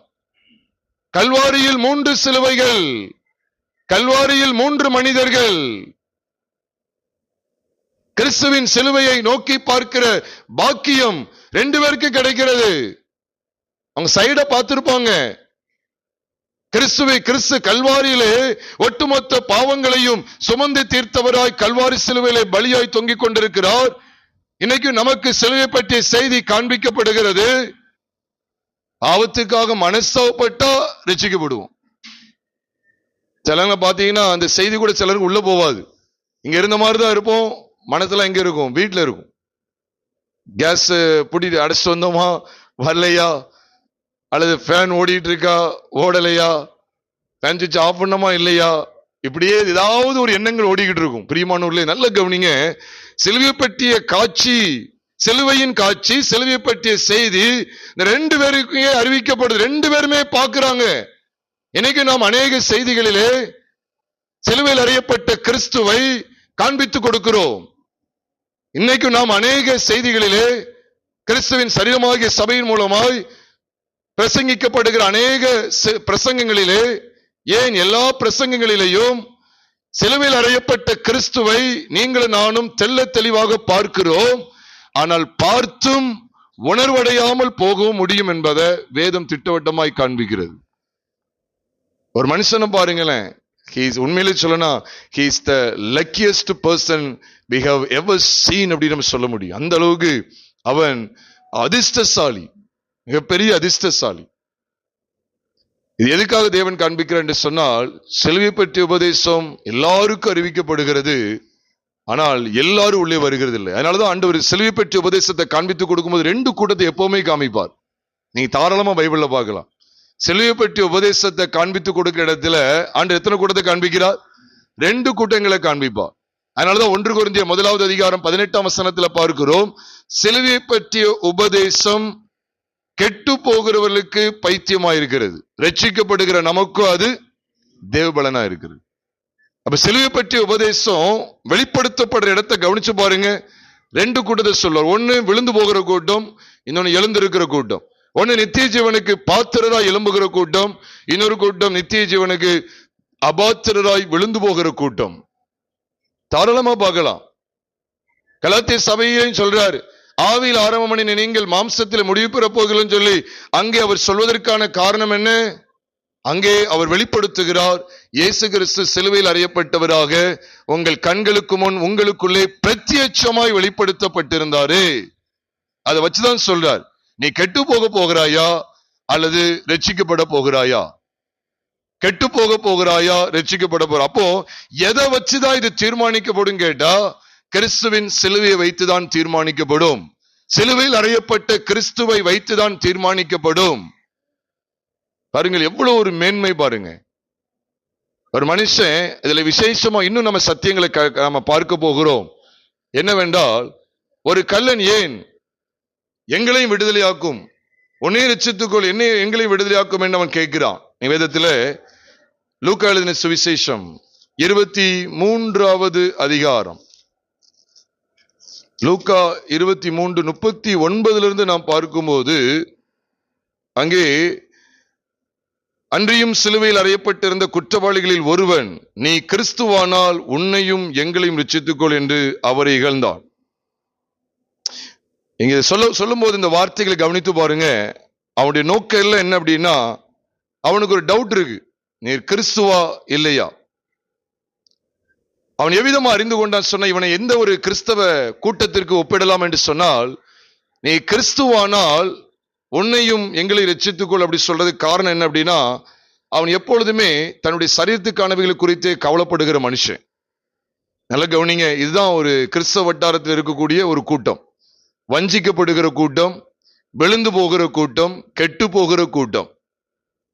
கல்வாரியில் 3 சிலுவைகள், கல்வாரியில் 3 மனிதர்கள். கிறிஸ்துவின் சிலுவையை நோக்கி பார்க்கிற பாக்கியம் 2 பேருக்கு கிடைக்கிறது. அவங்க சைட பார்த்திருப்பாங்க. கிறிஸ்து கல்வாரியிலே ஒட்டுமொத்த பாவங்களையும் சுமந்து தீர்த்தவராய் கல்வாரி சிலுவையிலே பலியாய் தொங்கிக் கொண்டிருக்கிறார். இன்னைக்கு நமக்கு சிலுவை பற்றிய செய்தி காண்பிக்கப்படுகிறது. பாவத்துக்காக மனஸ்தாபப்பட்டா ரட்சிக்கப்படுவோம். சிலங்க பாத்தீங்கன்னா அந்த செய்தி கூட சிலருக்கு உள்ள போவாது. இங்க இருந்த மாதிரிதான் இருப்போம், மனசுல எங்க இருக்கும்? வீட்டுல இருக்கும். கேஸ் பிடிட்டு அடைச்சிட்டு வந்தோமா வரலையா, அல்லது ஃபேன் ஓடிட்டு இருக்கா ஓடலையா, ஃபேன் சுவிட்ச் ஆஃப் பண்ணமா இல்லையா, இப்படியே ஏதாவது ஒரு எண்ணங்கள் ஓடிக்கிட்டு இருக்கும். பிரியமானவர்களே, நல்ல கவனிங்க. சிலுவை பற்றிய காட்சி, சிலுவையின் காட்சி, சிலுவை பற்றிய செய்தி இந்த 2 பேருக்கே அறிவிக்கப்படுது. 2 பேருமே பார்க்கிறாங்க. இன்னைக்கு நாம் அநேக செய்திகளிலே சிலுவையில் அறியப்பட்ட கிறிஸ்துவை காண்பித்துக் கொடுக்கிறோம். இன்னைக்கு நாம் அநேக செய்திகளிலே கிறிஸ்துவின் சரீரமாகிய சபையின் மூலமாய் பிரசங்கிக்கப்படுகிற அநேக பிரசங்கங்களிலே, ஏன் எல்லா பிரசங்கங்களிலேயும் சிலுவையில் அறையப்பட்ட கிறிஸ்துவை நீங்களும் நானும் தெள்ள தெளிவாக பார்க்கிறோம். ஆனால் பார்த்தும் உணர்வடையாமல் போகவும் முடியும் என்பதை வேதம் திட்டவட்டமாய் காண்பிக்கிறது. ஒரு மனுஷனை பாருங்களேன், உண்மையிலே சொல்லணும், he is the luckiest person we have ever seen அப்படின்னு நம்ம சொல்ல முடியும். அந்த அளவுக்கு அவன் அதிர்ஷ்டசாலி, மிகப்பெரிய அதிர்ஷ்டசாலி. இது எதுக்காக தேவன் காண்பிக்கிறார் என்று சொன்னால், சிலுவை பற்றிய உபதேசம் எல்லாருக்கும் அறிவிக்கப்படுகிறது, ஆனால் எல்லாரும் உள்ளே வருகிறது இல்லை. அதனாலதான் ஆண்டவர் சிலுவை பற்றிய உபதேசத்தை காண்பித்து கொடுக்கும்போது 2 கூட்டத்தை எப்பவுமே காமிப்பார். நீங்க தாராளமா பைபிள்ல பார்க்கலாம். சிலுவை பற்றிய உபதேசத்தை காண்பித்து கொடுக்கிற இடத்துல ஆண்டு எத்தனை கூட்டத்தை காண்பிக்கிறார்? 2 கூட்டங்களை காண்பிப்பார். அதனாலதான் 1 கொரிந்தியர் 1வது அதிகாரம் 18ஆம் வசனத்துல பார்க்கிறோம், சிலுவை பற்றிய உபதேசம் கெட்டு போகிறவர்களுக்கு பைத்தியமாயிருக்கிறது, ரட்சிக்கப்படுகிற நமக்கும் அது தேவபலனா இருக்கிறது. அப்ப சிலுவை பற்றிய உபதேசம் வெளிப்படுத்தப்படுற இடத்தை கவனிச்சு பாருங்க. 2 கூட்டத்தை சொல்லுவார். ஒன்னு விழுந்து போகிற கூட்டம், இன்னொன்னு எழுந்திருக்கிற கூட்டம். ஒன்னு நித்திய ஜீவனுக்கு பாத்திரராய் எழும்புகிற கூட்டம், இன்னொரு கூட்டம் நித்திய ஜீவனுக்கு அபாத்திரராய் விழுந்து போகிற கூட்டம். தாராளமா பார்க்கலாம். கலாத்திய சபையையும் சொல்றாரு, ஆவியில் ஆரம்பமணி நீங்கள் மாம்சத்தில் முடிவு பெற போகிறோம் சொல்லி அங்கே அவர் சொல்வதற்கான காரணம் என்ன? அங்கே அவர் வெளிப்படுத்துகிறார், இயேசு கிறிஸ்து சிலுவையில் அறையப்பட்டவராக உங்கள் கண்களுக்கு முன் உங்களுக்குள்ளே பிரத்யட்சமாய் வெளிப்படுத்தப்பட்டிருந்தாரே. அதை வச்சுதான் சொல்றார், நீ கெட்டு போக போகிறாயா அல்லது ரட்சிக்கப்பட போகிறாயா? கெட்டு போக போகிறாயா, ரட்சிக்கப்பட போற? அப்போ எதை வச்சுதான் இது தீர்மானிக்கப்படும் கேட்டா, கிறிஸ்துவின் சிலுவையை வைத்துதான் தீர்மானிக்கப்படும். சிலுவையில் அறையப்பட்ட கிறிஸ்துவை வைத்துதான் தீர்மானிக்கப்படும். பாருங்கள் எவ்வளவு ஒரு மேன்மை பாருங்க. ஒரு மனுஷன் இதுல விசேஷமா இன்னும் நம்ம சத்தியங்களை நாம பார்க்க போகிறோம். என்னவென்றால், ஒரு கள்ளன் ஏன் எங்களையும் விடுதலையாக்கும், உன்னையும் ரட்சித்துக்கொள், எங்களையும் விடுதலையாக்கும் என்று அவன் கேட்கிறான். வேதத்துல லூக்கா எழுதின சுவிசேஷம் 23வது அதிகாரம், லூக்கா 23:39 நாம் பார்க்கும்போது, அங்கே அன்றியும் சிலுவையில் அறையப்பட்டிருந்த குற்றவாளிகளில் ஒருவன், நீ கிறிஸ்துவானால் உன்னையும் எங்களையும் ரட்சித்துக்கொள் என்று அவரை இகழ்ந்தான். இங்க சொல்லும் போது இந்த வார்த்தைகளை கவனித்து பாருங்க. அவனுடைய நோக்கம் எல்லாம் என்ன அப்படின்னா, அவனுக்கு ஒரு டவுட் இருக்கு, நீர் கிறிஸ்துவா இல்லையா? அவன் எவ்விதமா அறிந்து கொண்டான் சொன்ன, இவனை எந்த ஒரு கிறிஸ்தவ கூட்டத்திற்கு ஒப்பிடலாம் என்று சொன்னால், நீ கிறிஸ்துவானால் உன்னையும் எங்களை ரட்சித்துக்கொள் அப்படி சொல்றது காரணம் என்ன அப்படின்னா, அவன் எப்பொழுதுமே தன்னுடைய சரீரத்துக்கானவைகளை குறித்து கவலைப்படுகிற மனுஷன். நல்ல கவனிங்க, இதுதான் ஒரு கிறிஸ்தவ வட்டாரத்தில் இருக்கக்கூடிய ஒரு கூட்டம். வஞ்சிக்கப்படுகிற கூட்டம், விழுந்து போகிற கூட்டம், கெட்டு போகிற கூட்டம்.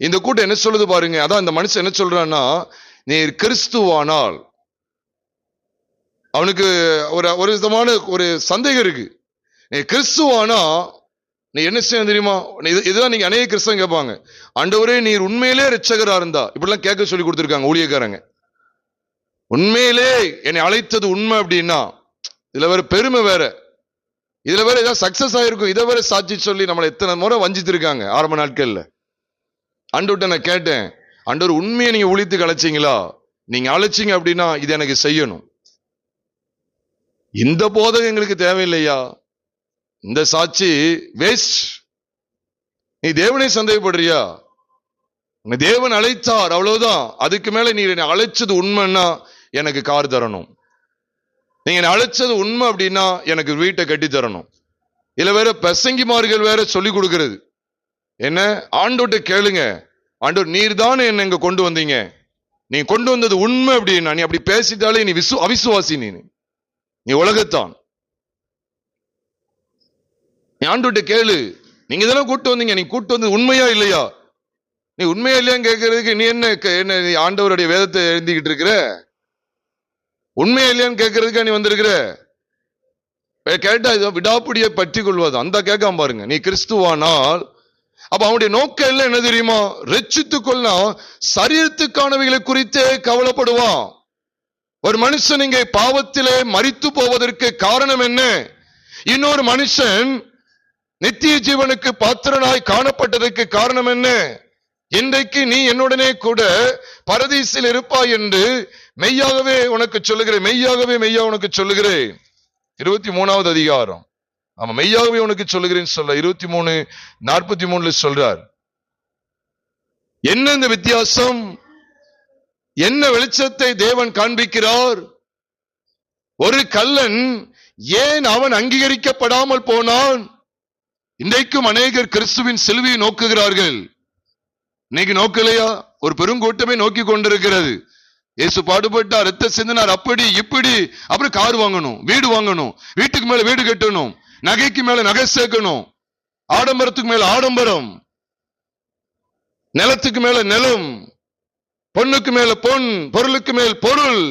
இந்த கூட்டம் என்ன சொல்லுது பாருங்க. அதான் இந்த மனுஷன் என்ன சொல்றான்னா, நீர் கிறிஸ்துவானால், அவனுக்கு ஒரு விதமான ஒரு சந்தேகம் இருக்கு. நீ கிறிஸ்துவானா நீ என்ன செய்ய தெரியுமா? இதுதான் நீங்க அநேக கிறிஸ்தவங்க கேட்பாங்க, ஆண்டவரே நீர் உண்மையிலே ரட்சகரா இருந்தா, இப்படிலாம் கேட்க சொல்லி கொடுத்திருக்காங்க ஊழியக்காரங்க. உண்மையிலே என்னை அழைத்தது உண்மை அப்படின்னா, இதுல வேற பெருமை வேற, இதுல வேற ஏதாவது சக்சஸ் ஆயிருக்கும், இதை வேற சாட்சி சொல்லி நம்மளை எத்தனை முறை வஞ்சித்திருக்காங்க ஆரம்ப நாட்கள்ல. ஆண்டவர்கிட்ட நான் கேட்டேன், ஆண்டவர் உண்மையை நீங்க ஊழியத்துக்கு அழைச்சிங்களா? நீங்க அழைச்சிங்க அப்படின்னா இது எனக்கு செய்யணும். இந்த போதகம் எங்களுக்கு தேவையில்லையா, இந்த சாட்சி வேஸ்ட். நீ தேவனை சந்தேகப்படுறியா? தேவன் அழைத்தார், அவ்வளவுதான். அதுக்கு மேல நீ அழைச்சது உண்மைன்னா எனக்கு கார் தரணும், நீங்க அழைச்சது உண்மை அப்படின்னா எனக்கு வீட்டை கட்டி தரணும். இதுல வேற பிரசங்கிமார்கள் வேற சொல்லி கொடுக்கிறது என்ன, ஆண்டோட்ட கேளுங்க, ஆண்டோர் நீர் தானே என்ன இங்க கொண்டு வந்தீங்க, நீ கொண்டு வந்தது உண்மை அப்படின்னா, நீ அப்படி பேசிட்டாலே நீ அவிசுவாசி, நீ உலகத்தான். நீ ஆண்டோட்ட கேளு, நீங்க இதெல்லாம் கூட்டு வந்தீங்க, நீ கூட்டு வந்தது உண்மையா இல்லையா? நீ உண்மையா இல்லையான்னு கேட்கறதுக்கு நீ என்ன நீ ஆண்டவருடைய வேதத்தை எழுதிக்கிட்டு இருக்கிற? உண்மையா இல்லையான்னு கேட்கறதுக்கா நீ வந்திருக்கிற? கேட்டா இதை விடாப்பிடியை பற்றி கொள்வது அந்த கேட்காம பாருங்க. நீ கிறிஸ்துவானால், அப்ப அவனுடைய நோக்கம் எல்லாம் என்ன தெரியுமா? ரட்சித்துக்கொள்ளா சரீரத்துக்கானவைகளை குறித்தே கவலைப்படுவான். ஒரு மனுஷன் இங்கே பாவத்திலே மரித்து போவதற்கு காரணம் என்ன? இன்னொரு மனுஷன் நித்திய ஜீவனுக்கு பாத்திரனாய் காணப்பட்டதற்கு காரணம் என்ன? இன்றைக்கு நீ என்னுடனே கூட பரதீசில் இருப்பாய் என்று மெய்யாகவே உனக்கு சொல்லுகிறேன், மெய்யாகவே மெய்யா உனக்கு சொல்லுகிறேன். 23வது அதிகாரம். ஆமா, மெய்யாகவே உனக்கு சொல்லுகிறேன்னு சொல்ல 23:43 சொல்றார். என்ன இந்த வித்தியாசம்? என்ன வெளிச்சத்தை தேவன் காண்பிக்கிறார்? ஒரு கள்ளன் ஏன் அவன் அங்கீகரிக்கப்படாமல் போனான்? இன்றைக்கும் அநேகர் கிறிஸ்துவின் சிலுவையை நோக்குகிறார்கள். இன்னைக்கு நோக்கலையா? ஒரு பெருங்கூட்டமே நோக்கி கொண்டிருக்கிறது. இயேசு பாடுபட்டார், ரத்த சிந்தினார், அப்படி இப்படி. அப்புறம் கார் வாங்கணும், வீடு வாங்கணும், வீட்டுக்கு மேல வீடு கட்டணும், நகைக்கு மேல நகை சேர்க்கணும், ஆடம்பரத்துக்கு மேல ஆடம்பரம், நிலத்துக்கு மேல நிலம், பொண்ணுக்கு மேல பொன், பொருளுக்கு மேல் பொருள்.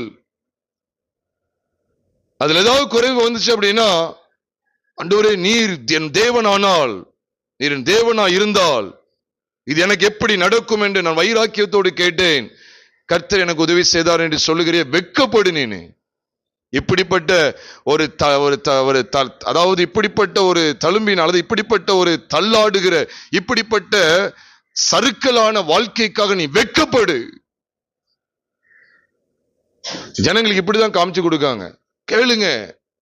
அதுல ஏதாவது குறைவு வந்துச்சு அப்படின்னா, ஆண்டவரே நீர் என் தேவனானால், நீர் என் தேவனா இருந்தால் இது எனக்கு எப்படி நடக்கும் என்று நான் வைராக்கியத்தோடு கேட்டேன். கர்த்தர் எனக்கு உதவி செய்தார் என்று சொல்லுகிற வெட்கப்படு. நீனு இப்படிப்பட்ட அதாவது இப்படிப்பட்ட ஒரு தழும்பின் அல்லது இப்படிப்பட்ட ஒரு தள்ளாடுகிற இப்படிப்பட்ட சறுக்கலான வாழ்க்கைக்காக நீ வெட்கப்படு. ஜனங்களுக்கு இப்படிதான் காமிச்சு கொடுக்காங்க. கேளுங்க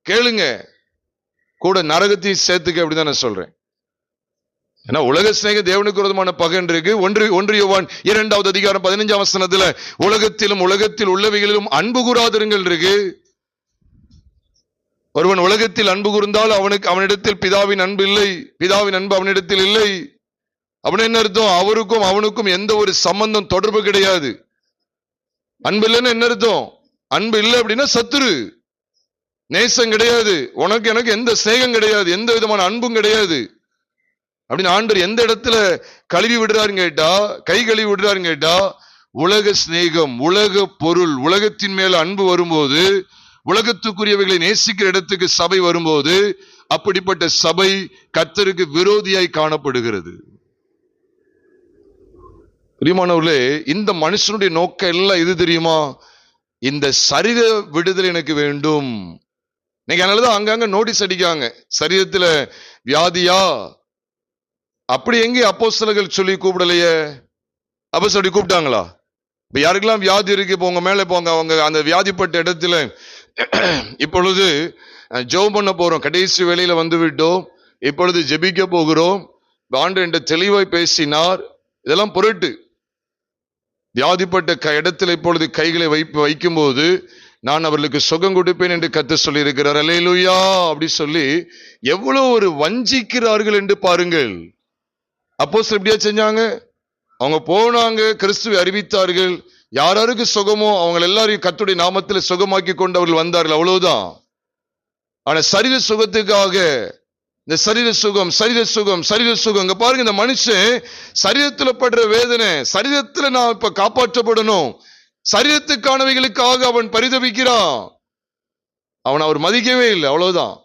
கேளுங்க, கூட நரகத்தையும் சேர்த்துக்க, அப்படிதான் நான் சொல்றேன். ஏன்னா உலக சிநேக தேவனுக்கு விரோதமான பகன் இருக்கு. 1 யோவான் 2வது அதிகாரம் 15ஆம் வசனத்துல உலகத்திலும் உலகத்தில் உள்ளவைகளிலும் அன்பு கூறாதிருங்கள் இருக்கு. ஒருவன் உலகத்தில் அன்பு கூர்ந்தால் அவனிடத்தில் பிதாவின் அன்பு இல்லை, பிதாவின் அன்பு அவனிடத்தில் இல்லை. அப்படின்னு என்ன அர்த்தம்? அவருக்கும் அவனுக்கும் எந்த ஒரு சம்பந்தம், தொடர்பு கிடையாது. அன்பு இல்லைன்னு என்ன அர்த்தம்? அன்பு இல்லை அப்படின்னா சத்துரு, நேசம் கிடையாது, உனக்கு எனக்கு எந்த சேகம் கிடையாது, எந்த விதமான அன்பும் கிடையாது. அப்படின்னு ஆண்டவர் எந்த இடத்துல கழுவி விடுறாருன்னு கேட்டா, கை கழுவி விடுறாருன்னு கேட்டா, உலக சிநேகம், உலக பொருள், உலகத்தின் மேல அன்பு வரும்போது, உலகத்துக்குரியவைகளை நேசிக்கிற இடத்துக்கு சபை வரும்போது, அப்படிப்பட்ட சபை கர்த்தருக்கு விரோதியாய் காணப்படுகிறது. பிரியமானவர்களே, இந்த மனுஷனுடைய நோக்கம் எல்லாம் இது தெரியுமா? இந்த சரீர விடுதலை எனக்கு வேண்டும். இன்னைக்கு அதனாலதான் அங்கங்க நோட்டீஸ் அடிக்காங்க, சரீரத்துல வியாதியா. அப்படி எங்கே அப்போஸ்தலர்கள் சொல்லி கூப்பிடலையே? அப்போஸ்தலர் கூப்பிட்டாங்களா? இப்ப யாருக்கெல்லாம் வியாதி இருக்கு, இப்ப உங்க மேல போங்க, அவங்க அந்த வியாதிப்பட்ட இடத்துல இப்பொழுது ஜெபம் பண்ண போறோம், கடைசி வேளையில வந்து விட்டோம், இப்பொழுது ஜெபிக்க போகிறோம், ஆண்டவர் என்ற தெளிவாய் பேசினார். இதெல்லாம் பொருட்டு வியாதிப்பட்ட இடத்துல இப்பொழுது கைகளை வைக்கும் போது நான் அவர்களுக்கு சுகம் கொடுப்பேன் என்று கர்த்தர் சொல்லி இருக்கிறார். அல்லேலூயா. அப்படி சொல்லி எவ்வளவு ஒரு வஞ்சிக்கிறார்கள் என்று பாருங்கள். அப்போஸ்தலர் எப்படியா செஞ்சாங்க? அவங்க போனாங்க, கிறிஸ்துவை அறிவித்தார்கள், யாருக்கு சுகமோ அவங்க எல்லாரையும் கர்த்தருடைய நாமத்தில் சுகமாக்கி கொண்டு அவர்கள் வந்தார்கள், அவ்வளவுதான். ஆனா சரீர சுகத்துக்காக இந்த சரீர சுகம், சரீர சுகம், சரீர சுகம். இங்க பாருங்க, இந்த மனுஷன் சரீரத்துல படுற வேதனை, சரீரத்துல நான் இப்ப காப்பாற்றப்படணும், சரீரத்துக்கானவைகளுக்காக அவன் பரிதபிக்கிறான். அவர் மதிக்கவே இல்லை, அவ்வளவுதான்.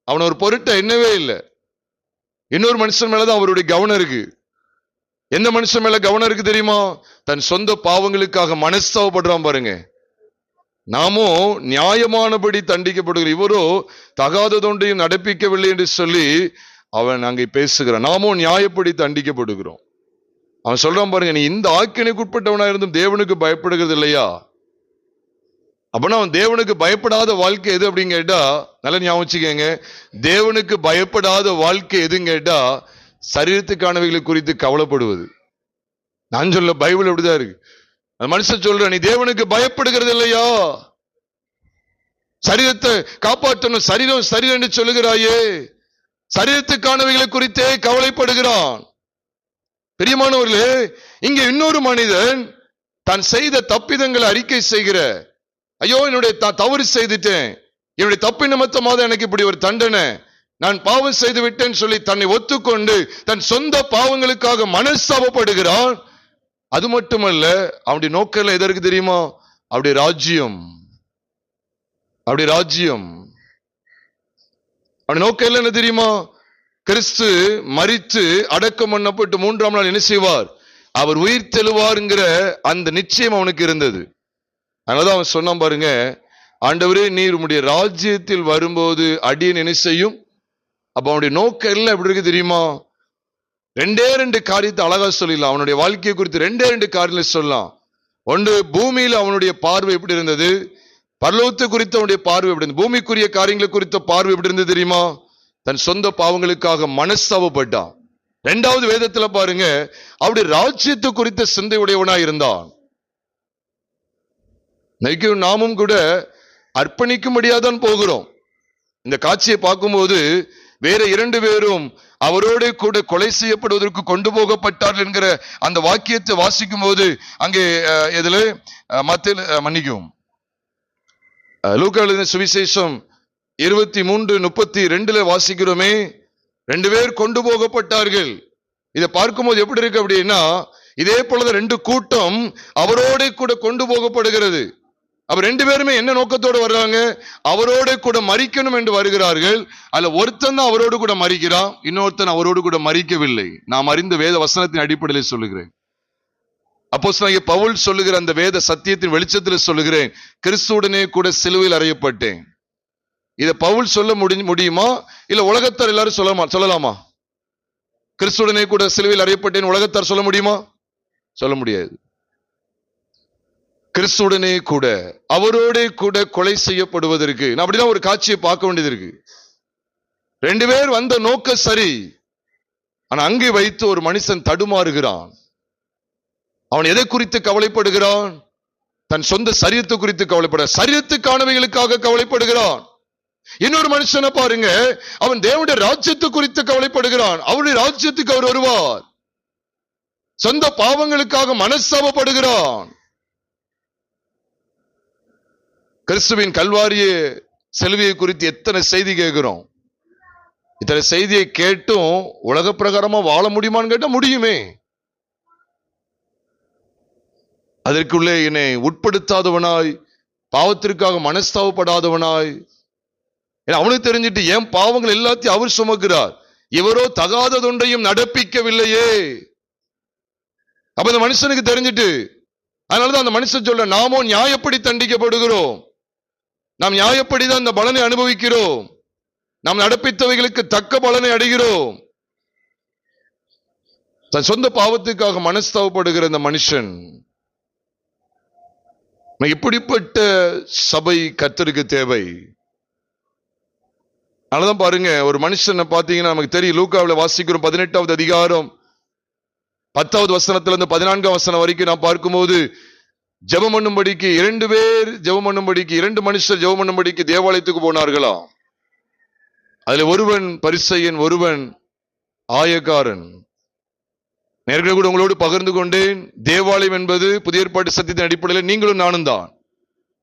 அவன் ஒரு பொருட்டை எண்ணவே இல்லை. இன்னொரு மனுஷன் மேலதான் அவருடைய கவனம் இருக்கு. எந்த மனுஷன் மேல கவனம் இருக்கு தெரியுமா? தன் சொந்த பாவங்களுக்காக மனஸ்தாபப்படுறான் பாருங்க. நாமோ நியாயமானபடி தண்டிக்கப்படுகிறோம், இவரோ தகாததொன்றையும் நடப்பிக்கவில்லை என்று சொல்லி அவன் அங்கே பேசுகிறான். நாமோ நியாயப்படி தண்டிக்கப்படுகிறோம். அவன் சொல்றான் பாருங்க, நீ இந்த ஆக்கினைக்குட்பட்டவனா இருந்தும் தேவனுக்கு பயப்படுகிறது இல்லையா? அப்படின்னா அவன் தேவனுக்கு பயப்படாத வாழ்க்கை எது அப்படின்னு கேட்டா, நல்ல ஞாபகம் வச்சுக்கங்க, தேவனுக்கு பயப்படாத வாழ்க்கை எதுன்னு கேட்டா சரீரத்துக்கானவைகளை குறித்து கவலைப்படுவது. நான் சொல்ல பைபிள் அப்படிதான் இருக்கு. அந்த மனுஷன் சொல்ற, நீ தேவனுக்கு பயப்படுகிறது இல்லையா? சரீரத்தை காப்பாற்றணும், சரீரம் சரீரம் என்று சொல்லுகிறாயே, சரீரத்துக்கானவைகளை குறித்தே கவலைப்படுகிறான். பிரியமானவர்களே, இங்க இன்னொரு மனிதன் தான் செய்த தப்பிதங்களை அறிக்கை செய்கிற, ஐயோ என்னுடைய தவறு செய்துட்டேன், என்னுடைய தப்பு நிமித்தமாக எனக்கு இப்படி ஒரு தண்டனை, நான் பாவம் செய்து விட்டேன்னு சொல்லி தன்னை ஒத்துக்கொண்டு தன் சொந்த பாவங்களுக்காக மனஸ்தாபப்படுகிறான். அது மட்டுமல்ல, அவனுடைய நோக்கம் எதற்கு தெரியுமா? அவருடைய ராஜ்யம், அவருடைய ராஜ்யம். அவனுடைய நோக்கம் என்ன தெரியுமா? கிறிஸ்து மரித்து அடக்கம் பண்ணப்பட்டு 3ஆம் நாள் என்ன செய்வார்? அவர் உயிர் தெழுவார்ங்கிற அந்த நிச்சயம் அவனுக்கு இருந்தது. அதனாலதான் அவன் சொன்னான் பாருங்க, ஆண்டவரே நீர் உம்முடைய ராஜ்யத்தில் வரும்போது அடியேன் என்ன செய்யும்? அப்ப அவனுடைய நோக்கம் எல்லாம் எப்படி இருக்கு தெரியுமா? ரெண்டே ரெண்டு காரியத்தை அழகா சொல்லிடலாம். அவனுடைய வாழ்க்கையை குறித்து ரெண்டே ரெண்டு காரியங்களை சொல்லலாம். ஒன்று, பூமியில அவனுடைய பார்வை எப்படி இருந்தது, பரலோகத்தை குறித்த அவனுடைய பார்வை எப்படி இருந்தது. பூமிக்குரிய காரியங்களை குறித்த பார்வை எப்படி இருந்தது தெரியுமா? தன் சொந்த பாவங்களுக்காக மனஸ்தாபப்பட்டான். இரண்டாவது, வேதத்துல பாருங்க, அவருடைய ராஜ்யத்தை குறித்த சிந்தை உடையவனா இருந்தான். நாமும் கூட அர்ப்பணிக்கும்படியாதான் போகிறோம். இந்த காட்சியை பார்க்கும்போது வேற இரண்டு பேரும் அவரோடு கூட கொலை செய்யப்படுவதற்கு கொண்டு போகப்பட்டார்கள் என்கிற அந்த வாக்கியத்தை வாசிக்கும் போது அங்கே எதுல மன்னிக்கும் லூக்கா எழுதின சுவிசேஷம் 23:32 வாசிக்கிறோமே, ரெண்டு பேர் கொண்டு போகப்பட்டார்கள். இதை பார்க்கும்போது எப்படி இருக்கு அப்படின்னா, இதே போலதான் ரெண்டு கூட்டம் அவரோட கூட கொண்டு போகப்படுகிறது. அப்ப ரெண்டு பேருமே என்ன நோக்கத்தோடு வர்றாங்க? அவரோட கூட மரிக்கணும் என்று வருகிறார்கள். அதுல ஒருத்தன் தான் அவரோடு கூட மரிக்கிறான், இன்னொருத்தன் அவரோடு கூட மரிக்கவில்லை. நாம் அறிந்த வேத வசனத்தின் அடிப்படையில் சொல்லுகிறேன். அப்போஸ்தலனாகிய பவுல் சொல்லுகிற அந்த வேத சத்தியத்தின் வெளிச்சத்தில் சொல்லுகிறேன், கிறிஸ்துவுடனே கூட சிலுவையில் அறையப்பட்டேன். இதை பவுல் சொல்ல முடியுமா? இல்ல உலகத்தார் எல்லாரும் சொல்லலாமா? கிறிஸ்துவுடனே கூட சிலுவையில் அறையப்பட்டேன் உலகத்தார் சொல்ல முடியுமா? சொல்ல முடியாது. கிறிஸ்துவுடனே கூட அவரோட கூட கொலை செய்யப்படுவதற்கு நான் அப்படிதான் ஒரு காட்சியை பார்க்க வேண்டியது இருக்கு. ரெண்டு பேர் வந்த நோக்க சரி, ஆனா அங்கே வைத்து ஒரு மனுஷன் தடுமாறுகிறான். அவன் எதை குறித்து கவலைப்படுகிறான்? தன் சொந்த சரீரத்தை குறித்து கவலைப்படுகிறான், சரீரத்துக்கானவைகளுக்காக கவலைப்படுகிறான். இன்னொரு மனுஷனை பாருங்க, அவன் தேவனுடைய ராஜ்யத்தை குறித்து கவலைப்படுகிறான். அவருடைய ராஜ்யத்துக்கு அவர் வருவார். சொந்த பாவங்களுக்காக மனஸ்தாபப்படுகிறான். கிறிஸ்துவின் கல்வாரிய செலுவையை குறித்து எத்தனை செய்தி கேட்கிறோம். இத்தனை செய்தியை கேட்டும் உலக பிரகாரமா வாழ முடியுமான்னு கேட்டா முடியுமே. அதற்குள்ளே என்னை உட்படுத்தாதவனாய், பாவத்திற்காக மனஸ்தாபப்படாதவனாய், அவனுக்கு தெரிஞ்சிட்டு என் பாவங்கள் எல்லாத்தையும் அவர் சுமக்கிறார், இவரோ தகாததொன்றையும் நடப்பிக்கவில்லையே. அப்ப அந்த மனுஷனுக்கு தெரிஞ்சிட்டு, அதனாலதான் அந்த மனுஷன் சொல்ற, நாமோ நியாயப்படி தண்டிக்கப்படுகிறோம், நாம் நியாயப்படிதான் இந்த பலனை அனுபவிக்கிறோம், நாம் நடப்பித்தவைகளுக்கு தக்க பலனை அடைகிறோம். தன் சொந்த பாவத்துக்காக மனஸ்தாபப்படுகிற இந்த மனுஷன், இப்படிப்பட்ட சபை கர்த்தருக்கு தேவை. அதனாலதான் பாருங்க, ஒரு மனுஷனை பாத்தீங்கன்னா நமக்கு தெரியும், லூக்காவில் வாசிக்கிறோம் 18வது அதிகாரம் 10வது வசனத்துல இருந்து 14ஆம் வசனம் வரைக்கும் நான் பார்க்கும்போது, ஜெபம் பண்ணும்படிக்கு இரண்டு மனுஷர் ஜெபம் பண்ணும்படிக்கு தேவாலயத்துக்கு போனார்களாம். அதுல ஒருவன் பரிசேயன், ஒருவன் ஆயக்காரன். நேர்களை கூட உங்களோடு பகிர்ந்து கொண்டேன். தேவாலயம் என்பது புதிய ஏற்பாட்டு சத்தியத்தின் அடிப்படையில் நீங்களும் நானும் தான்.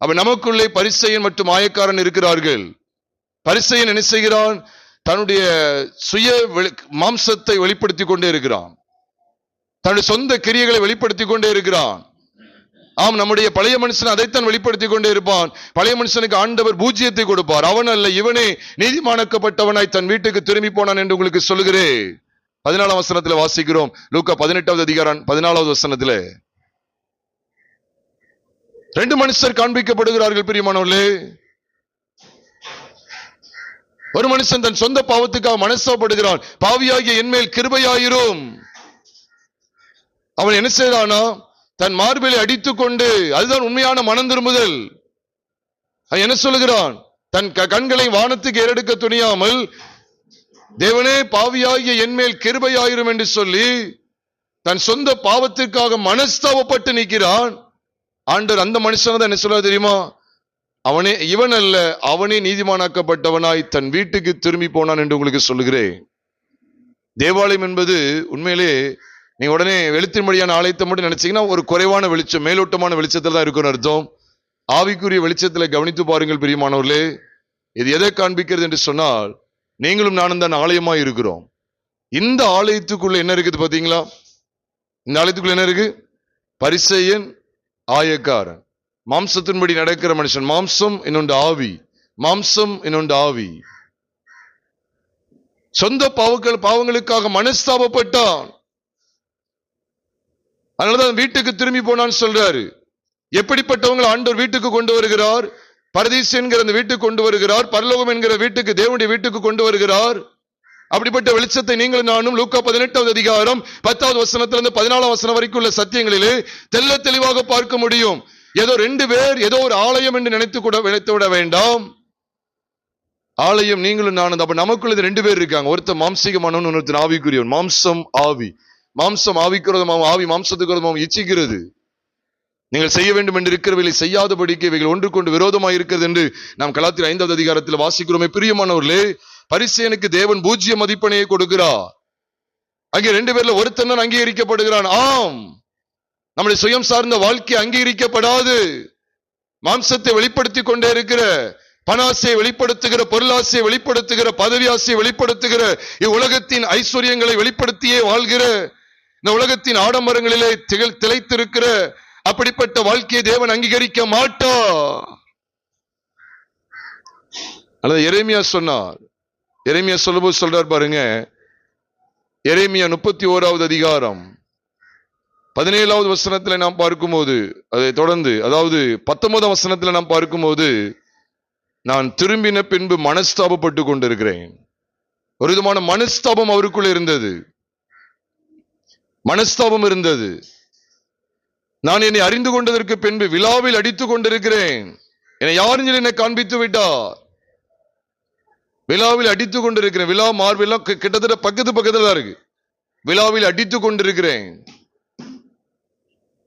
அப்ப நமக்குள்ளே பரிசேயன் மற்றும் ஆயக்காரன் இருக்கிறார்கள். பரிசேயன் என்ன செய்கிறான்? தன்னுடைய சுய மாம்சத்தை வெளிப்படுத்திக் கொண்டே இருக்கிறான், தன்னுடைய சொந்த கிரியைகளை வெளிப்படுத்திக் கொண்டே இருக்கிறான். ஆம், நம்முடைய பழைய மனுஷன் அதைத்தான் வெளிப்படுத்திக் கொண்டே இருப்பான். பழைய மனுஷனுக்கு ஆண்டவர் பூஜ்யத்தை கொடுப்பார். அவன் அல்ல, இவனே நீதிமானாக்கப்பட்டவனாய் தன் வீட்டுக்கு திரும்பி போனான் என்று உங்களுக்கு சொல்லுகிறேன். 14ஆம் வசனத்துல வாசிக்கிறோம், லூக்கா 18வது அதிகாரம் 14வது வசனத்துல ரெண்டு மனுஷர் காண்பிக்கப்படுகிறார்கள். பிரியமானவர்களே, ஒரு மனுஷன் தன் சொந்த பாவத்துக்காக மனஸ்தாபப்படுகிறான். பாவியாகிய என்மேல் கிருபையாயிரும். அவன் என்ன செய்தானா? தன் மார்பிலை அடித்துக் கொண்டு, அதுதான் உண்மையான மனம் திரும்புதல். என்ன சொல்லுகிறான்? தன் கண்களை வானத்துக்கு ஏறெடுக்க துணியாமல், தேவனே பாவியாகிய என்மேல் கிருபையாயிரும் என்று சொல்லி தன் சொந்த பாவத்திற்காக மனஸ்தாபப்பட்டு நிற்கிறான். ஆண்டவர் அந்த மனுஷன் என்ன சொல்ல தெரியுமா? அவனே, இவன் அல்ல, அவனே நீதிமானாக்கப்பட்டவனாய் தன் வீட்டுக்கு திரும்பி போனான் என்று உங்களுக்கு சொல்லுகிறேன். தேவாலயம் என்பது உண்மையிலே நீங்க உடனே வெளித்தின்படியான ஆலயத்தை மட்டும் நினைச்சீங்கன்னா ஒரு குறைவான வெளிச்சம், மேலோட்டமான வெளிச்சத்துல தான் இருக்குன்னு அர்த்தம். ஆவிக்குரிய வெளிச்சத்துல கவனித்து பாருங்கள் பிரியமானவர்களே. இது எதை காண்பிக்கிறது என்று சொன்னால், நீங்களும் நானும் தான் ஆலயமா இருக்கிறோம். இந்த ஆலயத்துக்குள்ள என்ன இருக்குது பாத்தீங்களா? இந்த ஆலயத்துக்குள்ள என்ன இருக்கு? பரிசேயன், ஆயக்காரன், மாம்சத்தின்படி நடக்கிற மனுஷன். மாம்சம் இன்னொன்று ஆவி, மாம்சம் இன்னொன்று ஆவி. சொந்த பாவங்களுக்காக மனஸ்தாபப்பட்டான். அதனாலதான் வீட்டுக்கு திரும்பி போனான்னு சொல்றாரு. எப்படிப்பட்டவங்களை ஆண்டவர் வீட்டுக்கு கொண்டு வருகிறார்? பரதீஸ் என்கிற அந்த வீட்டுக்கு கொண்டு வருகிறார். பரலோகம் என்கிற வீட்டுக்கு, தேவனுடைய வீட்டுக்கு கொண்டு வருகிறார். அப்படிப்பட்ட வெளிச்சத்தை நீங்களும் நானும் லூக்கா 18வது அதிகாரம் 10வது வசனத்திலிருந்து 14வது வசனம் வரைக்கும் உள்ள சத்தியங்களிலே தெள்ள தெளிவாக பார்க்க முடியும். ஏதோ 2 பேர் ஏதோ ஒரு ஆலயம் என்று நினைத்து விட வேண்டாம். ஆலயம் நீங்களும் நானும். அப்ப நமக்குள்ள 2 பேர் இருக்காங்க. ஒருத்தர் மாம்சீகமானவன், இன்னொருத்தர் ஆவிக்குரியவன். மாம்சம் ஆவி. மாம்சம் ஆவிக்கிறதும் ஆவி மாம்சத்துக்கிறதும் இச்சிக்கிறது. நீங்கள் செய்ய வேண்டும் என்று இருக்கிறவர்களை செய்யாதபடிக்கு இவைகள் ஒன்றுக்கொண்டு விரோதமாக இருக்கிறது என்று நாம் கலாத்தியர் 5வது அதிகாரத்தில் வாசிக்கிறோமே. பிரியமானவர்களே, பரிசேயனுக்கு தேவன் 0 மதிப்பெண்ணையை கொடுக்கிறார். அங்கே 2 பேர்ல ஒருத்தன் தான் அங்கீகரிக்கப்படுகிறான். ஆம், நம்முடைய சுயம் சார்ந்த வாழ்க்கை அங்கீகரிக்கப்படாது. மாம்சத்தை வெளிப்படுத்தி கொண்டே இருக்கிற, பணாசையை வெளிப்படுத்துகிற, பொருளாசையை வெளிப்படுத்துகிற, பதவி ஆசையை வெளிப்படுத்துகிற, இவ்வுலகத்தின் ஐஸ்வர்யங்களை வெளிப்படுத்தியே வாழ்கிற, இந்த உலகத்தின் ஆடம்பரங்களிலே திளைத்திருக்கிற அப்படிப்பட்ட வாழ்க்கையை தேவன் அங்கீகரிக்க மாட்டார். அல்லது எரேமியா சொன்னார். எரேமியா சொல்லும்போது சொல்றார் பாருங்க, எரேமியா 31வது அதிகாரம் 17வது வசனத்தில் நாம் பார்க்கும்போது, அதை தொடர்ந்து அதாவது 19வது வசனத்தில் நாம் பார்க்கும்போது, நான் திரும்பின பின்பு மனஸ்தாபப்பட்டு கொண்டிருக்கிறேன். ஒரு விதமான மனஸ்தாபம் அவருக்குள்ள இருந்தது. மனஸ்தாபம் இருந்தது. நான் என்னை அறிந்து கொண்டதற்கு பின்பு விழாவில் அடித்துக் கொண்டிருக்கிறேன். என்னை யாரும் என்னை காண்பித்து விட்டார். விழாவில் அடித்துக் கொண்டிருக்கிறேன். விழா மார்பெல்லாம் கிட்டத்தட்ட பக்கத்துல தான் இருக்கு. விழாவில் அடித்துக் கொண்டிருக்கிறேன்.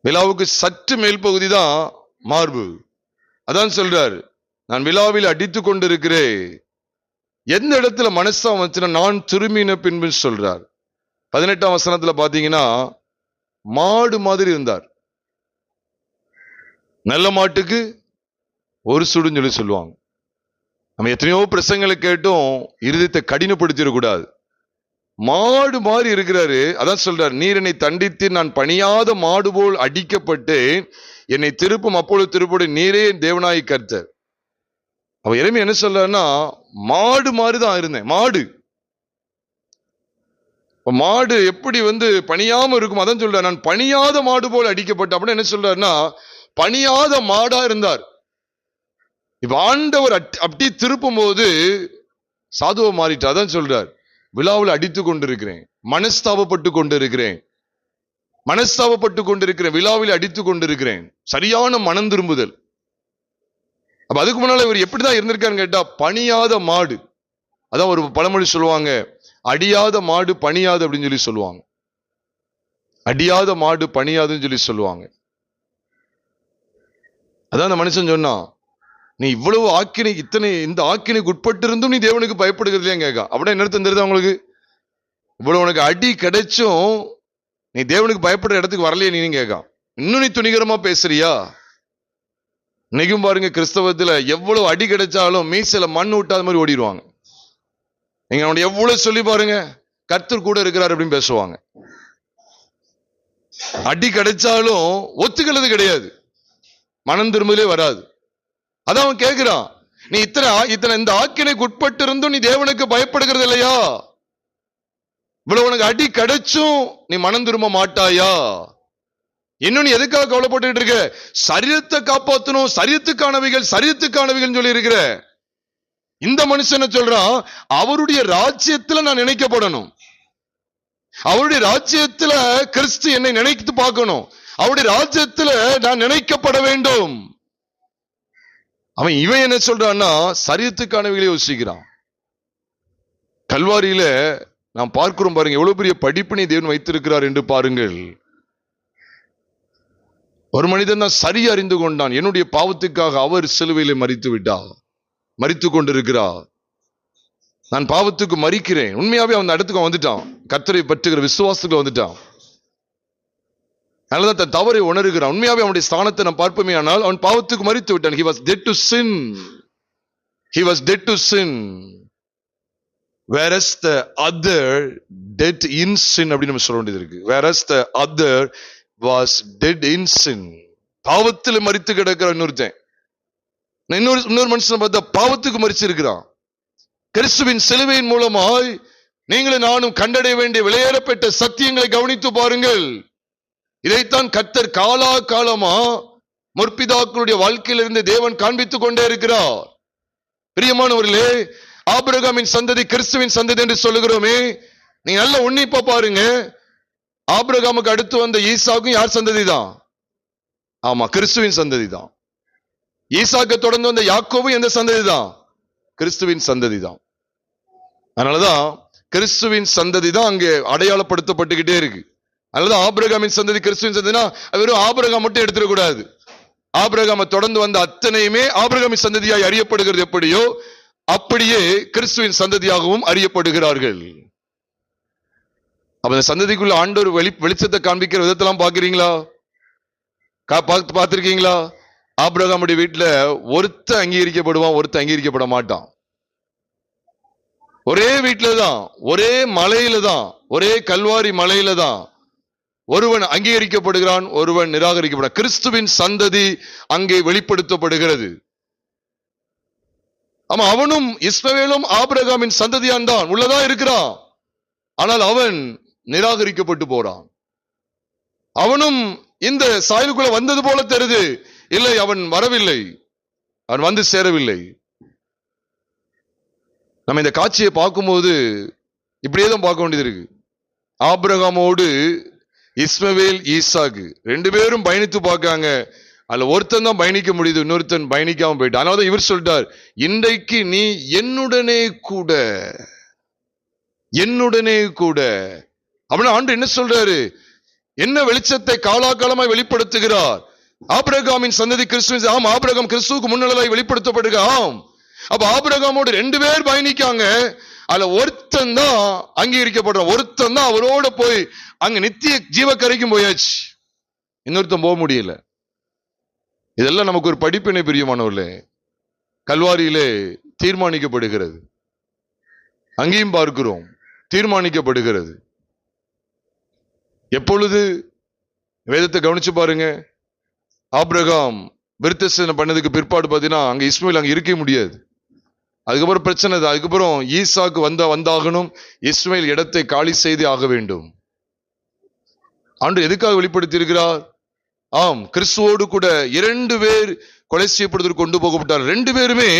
விழாவுக்கு சற்று மேல் பகுதி தான் மார்பு. அதான் சொல்றார், நான் விழாவில் அடித்துக் கொண்டிருக்கிறேன். எந்த இடத்துல மனசாம் வச்சுன்னா நான் திரும்பின பின்பு சொல்றார். 18ஆம் வசனத்துல பாத்தீங்கன்னா, மாடு மாதிரி இருந்தார். நல்ல மாட்டுக்கு ஒரு சுடுன்னு சொல்லி சொல்லுவாங்க. நம்ம எத்தனையோ பிரசங்களை கேட்டும் இருதயத்தை கடினப்படுத்திடக்கூடாது. மாடு மாதிரி இருக்கிறாரு. அதான் சொல்றார், நீர் என்னை தண்டித்து நான் பணியாத மாடு போல் அடிக்கப்பட்டு என்னை திருப்பும், அப்பொழுது திருப்போடு நீரே தேவனாய் கர்த்தர். அவ எரேமியா என்ன சொல்றாருன்னா, மாடு மாதிரிதான் இருந்தேன். மாடு எப்படி பணியாம இருக்கும், அதான் சொல்றாரு, நான் பணியாத மாடு போல் அடிக்கப்பட்ட. அப்படின்னு என்ன சொல்றாருன்னா, பணியாத மாடா இருந்தார். இப்ப ஆண்டவர் அப்படி திருப்பும் போது சாதுவ மாறிட்டு. அதான் சொல்றார், விழாவில் அடித்துக் கொண்டிருக்கிறேன், மனஸ்தாபப்பட்டு கொண்டிருக்கிறேன், விழாவில் அடித்துக் கொண்டிருக்கிறேன். சரியான மனம் திரும்புதல். அப்ப அதுக்கு முன்னால இவர் எப்படிதான் இருந்திருக்காருன்னு கேட்டா, பணியாத மாடு. அதான் ஒரு பழமொழி சொல்லுவாங்க, அடியாத மாடு பணியாது அப்படின்னு சொல்லி சொல்லுவாங்க. அடியாத மாடு பணியாதுன்னு சொல்லி சொல்லுவாங்க. அதான் அந்த மனுஷன் சொன்னா, நீ இவ்வளவு ஆக்கினை, இந்த ஆக்கினைக்கு உட்பட்டு இருந்தும் நீ தேவனுக்கு பயப்படுகிறது இல்லையா கேட்க. அப்படின்னா என்ன தெரியுதா உங்களுக்கு? இவ்வளவு உனக்கு அடி கிடைச்சும் நீ தேவனுக்கு பயப்படுற இடத்துக்கு வரலையே நீ கேட்க. இன்னும் நீ துணிகரமா பேசுறியா? இன்னைக்கும் பாருங்க, கிறிஸ்தவத்துல எவ்வளவு அடி கிடைச்சாலும் மீசையில மண் விட்டாத மாதிரி ஓடிடுவாங்க. நீங்க அவனுடைய எவ்வளவு சொல்லி பாருங்க, கர்த்தர் கூட இருக்கிறார் அப்படின்னு பேசுவாங்க. அடி கிடைச்சாலும் ஒத்துக்கிறது கிடையாது, மனம் திரும்பலே வராது. அதான் அவன் கேட்கிறான், நீ இத்தனை இந்த ஆக்கினைக்கு உட்பட்டு இருந்தும் நீ தேவனுக்கு பயப்படுகிறது இல்லையா? இவ்வளவு உனக்கு அடி கிடைச்சும் நீ மனம் திரும்ப மாட்டாயா? இன்னும் நீ எதுக்காக கவலைப்பட்டு இருக்க? சரீரத்தை காப்பாற்றணும், சரீரத்துக்கானவைகள் சொல்லி இருக்கிற. இந்த மனுஷன் சொல்றான், அவருடைய ராஜ்யத்துல நான் நினைக்கப்படணும், அவருடைய ராஜ்யத்துல கிறிஸ்து என்னை நினைத்து பார்க்கணும், அவருடைய ராஜ்யத்துல நான் நினைக்கப்பட வேண்டும். இவன் என்ன சொல்றான்னா, சரீரத்துக்கானவைகளை யோசிக்கிறான். கல்வாரியில நாம் பார்க்கிறோம் பாருங்க, எவ்வளவு பெரிய படிப்பினை தேவன் வைத்திருக்கிறார் என்று பாருங்கள். ஒரு மனிதன் தான் சரி அறிந்து கொண்டான், என்னுடைய பாவத்துக்காக அவர் சிலுவையிலே மரித்து கொண்டிருக்கிறார். நான் பாவத்துக்கு மரிக்கிறேன். உண்மையாவே அவன் இடத்துக்கு வந்துட்டான், கர்த்தரை பற்றுகிற விசுவாசத்துக்கு வந்துட்டான். அதனாலதான் தன் தவறை உணர்கிறான். உண்மையாவே அவனுடைய ஸ்தானத்தை நாம் பார்ப்போமே, ஆனால் அவன் பாவத்துக்கு மரித்து விட்டான். He was dead to sin. Whereas the other dead in sin அப்படின்னு நம்ம சொல்ல வேண்டியது இருக்கு. Whereas the other was dead in sin. பாவத்தில் மரித்து கிடக்கிற இன்னொரு மனுஷனை பார்த்தா பாவத்துக்கு மரிச்சிருக்கிறான். கிறிஸ்துவின் சிலுவையின் மூலமாய் நீங்களும் நானும் கண்டடைய வேண்டிய விலையேறப்பட்ட சத்தியங்களை கவனித்து பாருங்கள். இதைத்தான் கர்த்தர் காலமா முற்பிதாக்களுடைய வாழ்க்கையிலிருந்து தேவன் காண்பித்துக் கொண்டே இருக்கிறார். பிரியமானவர்களே, ஆபிரகாமின் சந்ததி கிறிஸ்துவின் சந்ததி என்று சொல்லுகிறோமே, நீங்க நல்ல உன்னிப்பா பாருங்க. ஆபிரகாமுக்கு அடுத்து வந்த ஈசாக்கும் யார் சந்ததி தான்? ஆமா, கிறிஸ்துவின் சந்ததி தான். ஈசாக்கு தொடர்ந்து வந்த யாக்கோபும் எந்த சந்ததி தான்? கிறிஸ்துவின் சந்ததி தான். அதனாலதான் கிறிஸ்துவின் சந்ததி தான் அங்கே அடையாளப்படுத்தப்பட்டுக்கிட்டே இருக்கு. அதனாலதான் ஆபிரகாமின் சந்ததி கிறிஸ்துவின் சந்ததினா வெறும் ஆபிரகாம் மட்டும் எடுத்துடக்கூடாது. ஆபிரகாமை தொடர்ந்து வந்த அத்தனையுமே ஆபிரகாமின் சந்ததியாய் அறியப்படுகிறது எப்படியோ அப்படியே கிறிஸ்துவின் சந்ததியாகவும் அறியப்படுகிறார்கள். அப்ப அந்த சந்ததிக்குள்ள ஆண்டவர் வெளிச்சத்தை காண்பிக்கிற விதத்தெல்லாம் பாக்குறீங்களா? பார்த்திருக்கீங்களா? ஆபிரகாமுடைய வீட்டுல ஒருத்த அங்கீகரிக்கப்படுவான், ஒருத்த அங்கீகரிக்கப்பட மாட்டான். ஒரே வீட்டுல தான், ஒரே மலையில தான், ஒரே கல்வாரி மலையில தான் ஒருவன் அங்கீகரிக்கப்படுகிறான், ஒருவன் நிராகரிக்கப்படுகிறான். கிறிஸ்துவின் சந்ததி அங்கே வெளிப்படுத்தப்படுகிறது. ஆமா, அவனும் இஸ்மவேலும் ஆபிரகாமின் சந்ததியான் தான் உள்ளதா இருக்கிறான். ஆனால் அவன் நிராகரிக்கப்பட்டு போறான். அவனும் இந்த சாயலுக்குள்ள வந்தது போல தெரியுது. இல்லை, அவன் வரவில்லை, அவன் வந்து சேரவில்லை. நம்ம இந்த காட்சியை பார்க்கும்போது இப்படியேதான் பார்க்க வேண்டியது இருக்கு. ஆபிரகாமோடு இஸ்மவேல் ஈசாக்கு ரெண்டு பேரும் பயணித்து பார்க்காங்க. அதுல ஒருத்தன் தான் பயணிக்க முடியுது, இன்னொருத்தன் பயணிக்காம போயிட்டான். அதனால இவர் சொல்லிட்டார், இன்றைக்கு நீ என்னுடனே கூட, என்னுடனே கூட. அப்படின்னா ஆண்டு என்ன சொல்றாரு? என்ன வெளிச்சத்தை காலாகாலமாய் வெளிப்படுத்துகிறார்? ஆபிரகாமின் சந்ததி கிறிஸ்துவின். ஆம், ஆபிரகாம் கிறிஸ்துவுக்கு முன்னதாய் வெளிப்படுத்தப்படுகிறான். அப்ப ஆபிரகாமோடு ரெண்டு பேர் பயணிக்காங்க. அதுல ஒருத்தன் தான் அங்கீகரிக்கப்படுறான், ஒருத்தன் தான் அவரோட போய் அங்க நித்திய ஜீவக்கரைக்கும் போயாச்சு, இன்னொருத்தன் போக முடியல. இதெல்லாம் நமக்கு ஒரு படிப்பினை பிரியமானவர்களே. கல்வாரியிலே தீர்மானிக்கப்படுகிறது, அங்கேயும் பார்க்கிறோம், தீர்மானிக்கப்படுகிறது. எப்பொழுது? வேதத்தை கவனிச்சு பாருங்க. ஆபிரகாம் விருத்தசேதனம் பண்ணதுக்கு பிற்பாடு பார்த்தீங்கன்னா அங்க இஸ்மாயில் அங்க இருக்க முடியாது. அதுக்கப்புறம் பிரச்சனை. அதுக்கப்புறம் ஈசாக்கு வந்தாகணும், இஸ்மாயில் இடத்தை காலி செய்து ஆக வேண்டும். ஆண்டு எதுக்காக வெளிப்படுத்தி இருக்கிறார்? ஆம், கிறிஸ்துவோடு கூட இரண்டு பேர் கொலை செய்யப்படுவதற்கு கொண்டு போகப்பட்டார். ரெண்டு பேருமே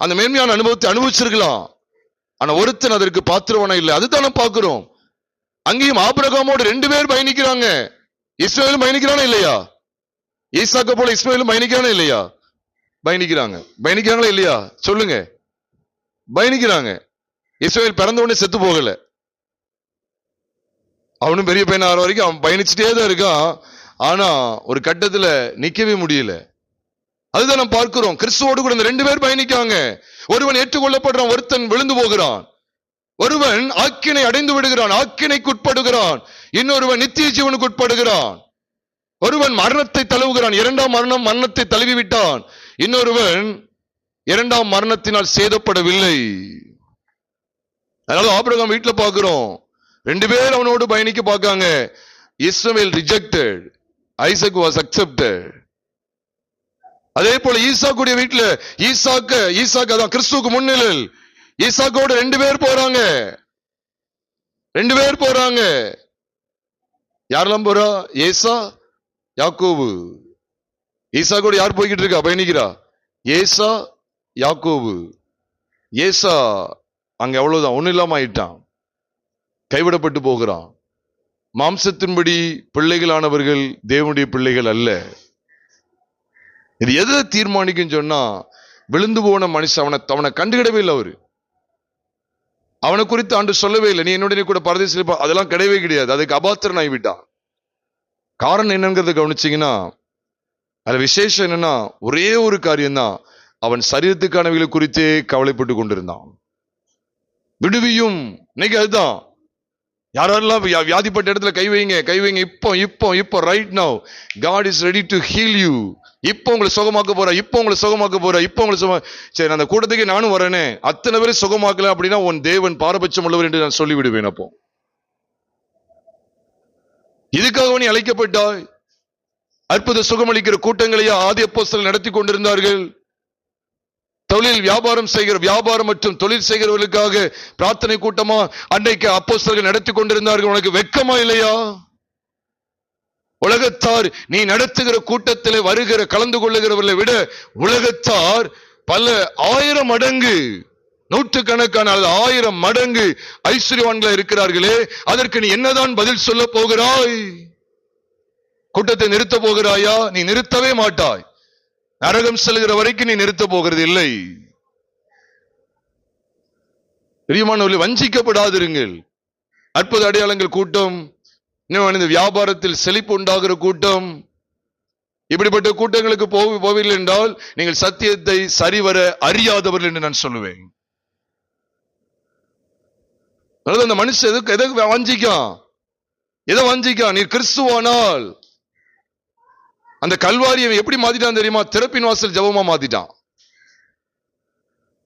அந்த மேன்மையான அனுபவத்தை அனுபவிச்சிருக்கலாம். ஆனா ஒருத்தன் அதற்கு பாத்திரவனா இல்லை. அதுதான் பார்க்கிறோம். அங்கேயும் ஆபிரகாமோடு ரெண்டு பேர் பயணிக்கிறாங்க. இஸ்மாயிலும் பயணிக்கிறானா இல்லையா? ஈசாக்க போல இஸ்மாயிலும் பயணிக்கிறானா இல்லையா? பயணிக்கிறாங்க. பயணிக்கிறாங்களா இல்லையா? சொல்லுங்க. பயணிக்கிறாங்க. இஸ்மாயில் பிறந்த உடனே செத்து போகல. அவனும் பெரிய பையன் ஆகிற வரைக்கும் அவன் பயணிச்சுட்டே தான் இருக்கான். ஆனா ஒரு கட்டத்துல நிக்கவே முடியல. அதுதான் நம்ம பார்க்கிறோம். கிறிஸ்துவோடு கூட இந்த ரெண்டு பேர் பயணிக்காங்க. ஒருவன் ஏற்றுக்கொள்ளப்படுறான், ஒருத்தன் விழுந்து போகிறான். ஒருவன் ஆக்கினை அடைந்து விடுகிறான், ஆக்கினைக்கு உட்படுகிறான். இன்னொருவன் நித்திய ஜீவனுக்கு உட்படுகிறான். ஒருவன் மரணத்தை தழுவுகிறான், இரண்டாம் மரணத்தை தழுவி விட்டான். இன்னொருவன் இரண்டாம் மரணத்தினால் சேதப்படவில்லை. அதனால ஆபிரகாம் வீட்டுல பார்க்கிறோம், ரெண்டு பேர் அவனோடு பயணிக்க பார்க்காங்க. இஸ்மவேல் ரிஜெக்டட், ஐசக் வாஸ் அக்செப்டட். அதே போல ஈசாக்குடைய வீட்டுல ஈசாக்கு அதான் கிறிஸ்துவுக்கு முன்னிலையில். ஈசாக்கோடு ரெண்டு பேர் போறாங்க, ரெண்டு பேர் போறாங்க. யாரெல்லாம் போறா? ஏசா, யாக்கோபு. ஈசா கூட யார் போய்கிட்டு இருக்கா, பயணிக்கிறா? ஏசா, யாக்கோபு. ஏசா அங்க எவ்வளவுதான், ஒண்ணு இல்லாம ஆயிட்டான், கைவிடப்பட்டு போகிறான். மாம்சத்தின்படி பிள்ளைகளானவர்கள் தேவனுடைய பிள்ளைகள் அல்ல. இது எதை தீர்மானிக்கும் சொன்னா, விழுந்து போன மனுஷன் அவனை கண்டுகிடவே இல்லை. அவரு அவனை குறித்து ஆண்டு சொல்லவே இல்லை. நீ என்னுடைய கூட பரதேசில் அதெல்லாம் கிடையவே கிடையாது. அதுக்கு அபாத்திரன் ஆகிவிட்டான். காரணம் என்னங்கிறத கவனிச்சீங்கன்னா, அது விசேஷம் என்னன்னா, ஒரே ஒரு காரியம் தான், அவன் சரீரத்துக்கானவர்களை குறித்தே கவலைப்பட்டு கொண்டிருந்தான். விடுவியும் இன்னைக்கு அதுதான். யாரெல்லாம் வியாதிப்பட்ட இடத்துல கை வைங்க. இப்போ right now God is ready to heal you. இப்போ உங்களை சுகமாக்க போற. சரி, அந்த கூட்டத்துக்கு நானும் வரேனே, அத்தனை பேரை சுகமாக்கல அப்படின்னா உன் தேவன் பாரபட்சம் உள்ளவர் என்று நான் சொல்லிவிடுவேன். அப்போ இதுக்காக நீ அழைக்கப்பட்டாய். அற்புத சுகமளிக்கிற கூட்டங்களையா ஆதி அப்போஸ்தலர்கள் நடத்தி கொண்டிருந்தார்கள். தொழில் வியாபாரம் மற்றும் தொழில் செய்கிறவர்களுக்காக பிரார்த்தனை கூட்டமா அன்றைக்கு அப்போஸ்தலர்கள் நடத்தி கொண்டிருந்தார்கள். உனக்கு வெட்கமா இல்லையா? உலகத்தார் நீ நடத்துகிற கூட்டத்தில் வருகிற கலந்து கொள்ளுகிறவர்களை விட உலகத்தார் பல 1000 மடங்கு நூற்றுக்கணக்கான 1000 மடங்கு ஐஸ்வர்யவான்களா இருக்கிறார்களே, அதற்கு நீ என்னதான் பதில் சொல்ல போகிறாய்? கூட்டத்தை நிறுத்த போகிறாயா? நீ நிறுத்தவே மாட்டாய். நரகம் செல்கிற வரைக்கும் நீ நிறுத்த போகிறது இல்லை. பிரியமானவர்களே, வஞ்சிக்கப்படாதிருங்கள். அற்புத அடையாளங்கள் கூட்டம், இன்னும் இந்த வியாபாரத்தில் செழிப்பு உண்டாகிற கூட்டம், இப்படிப்பட்ட கூட்டங்களுக்கு போவீர்கள் என்றால் நீங்கள் சத்தியத்தை சரிவர அறியாதவர்கள் என்று நான் சொல்லுவேன். அந்த மனுஷன் எதை வாஞ்சிக்கான்? நீ கிறிஸ்துவானால் அந்த கல்வாரியை எப்படி மாத்திட்டான் தெரியுமா? திறப்பின் வாசல் ஜெபமா மாத்திட்டான்.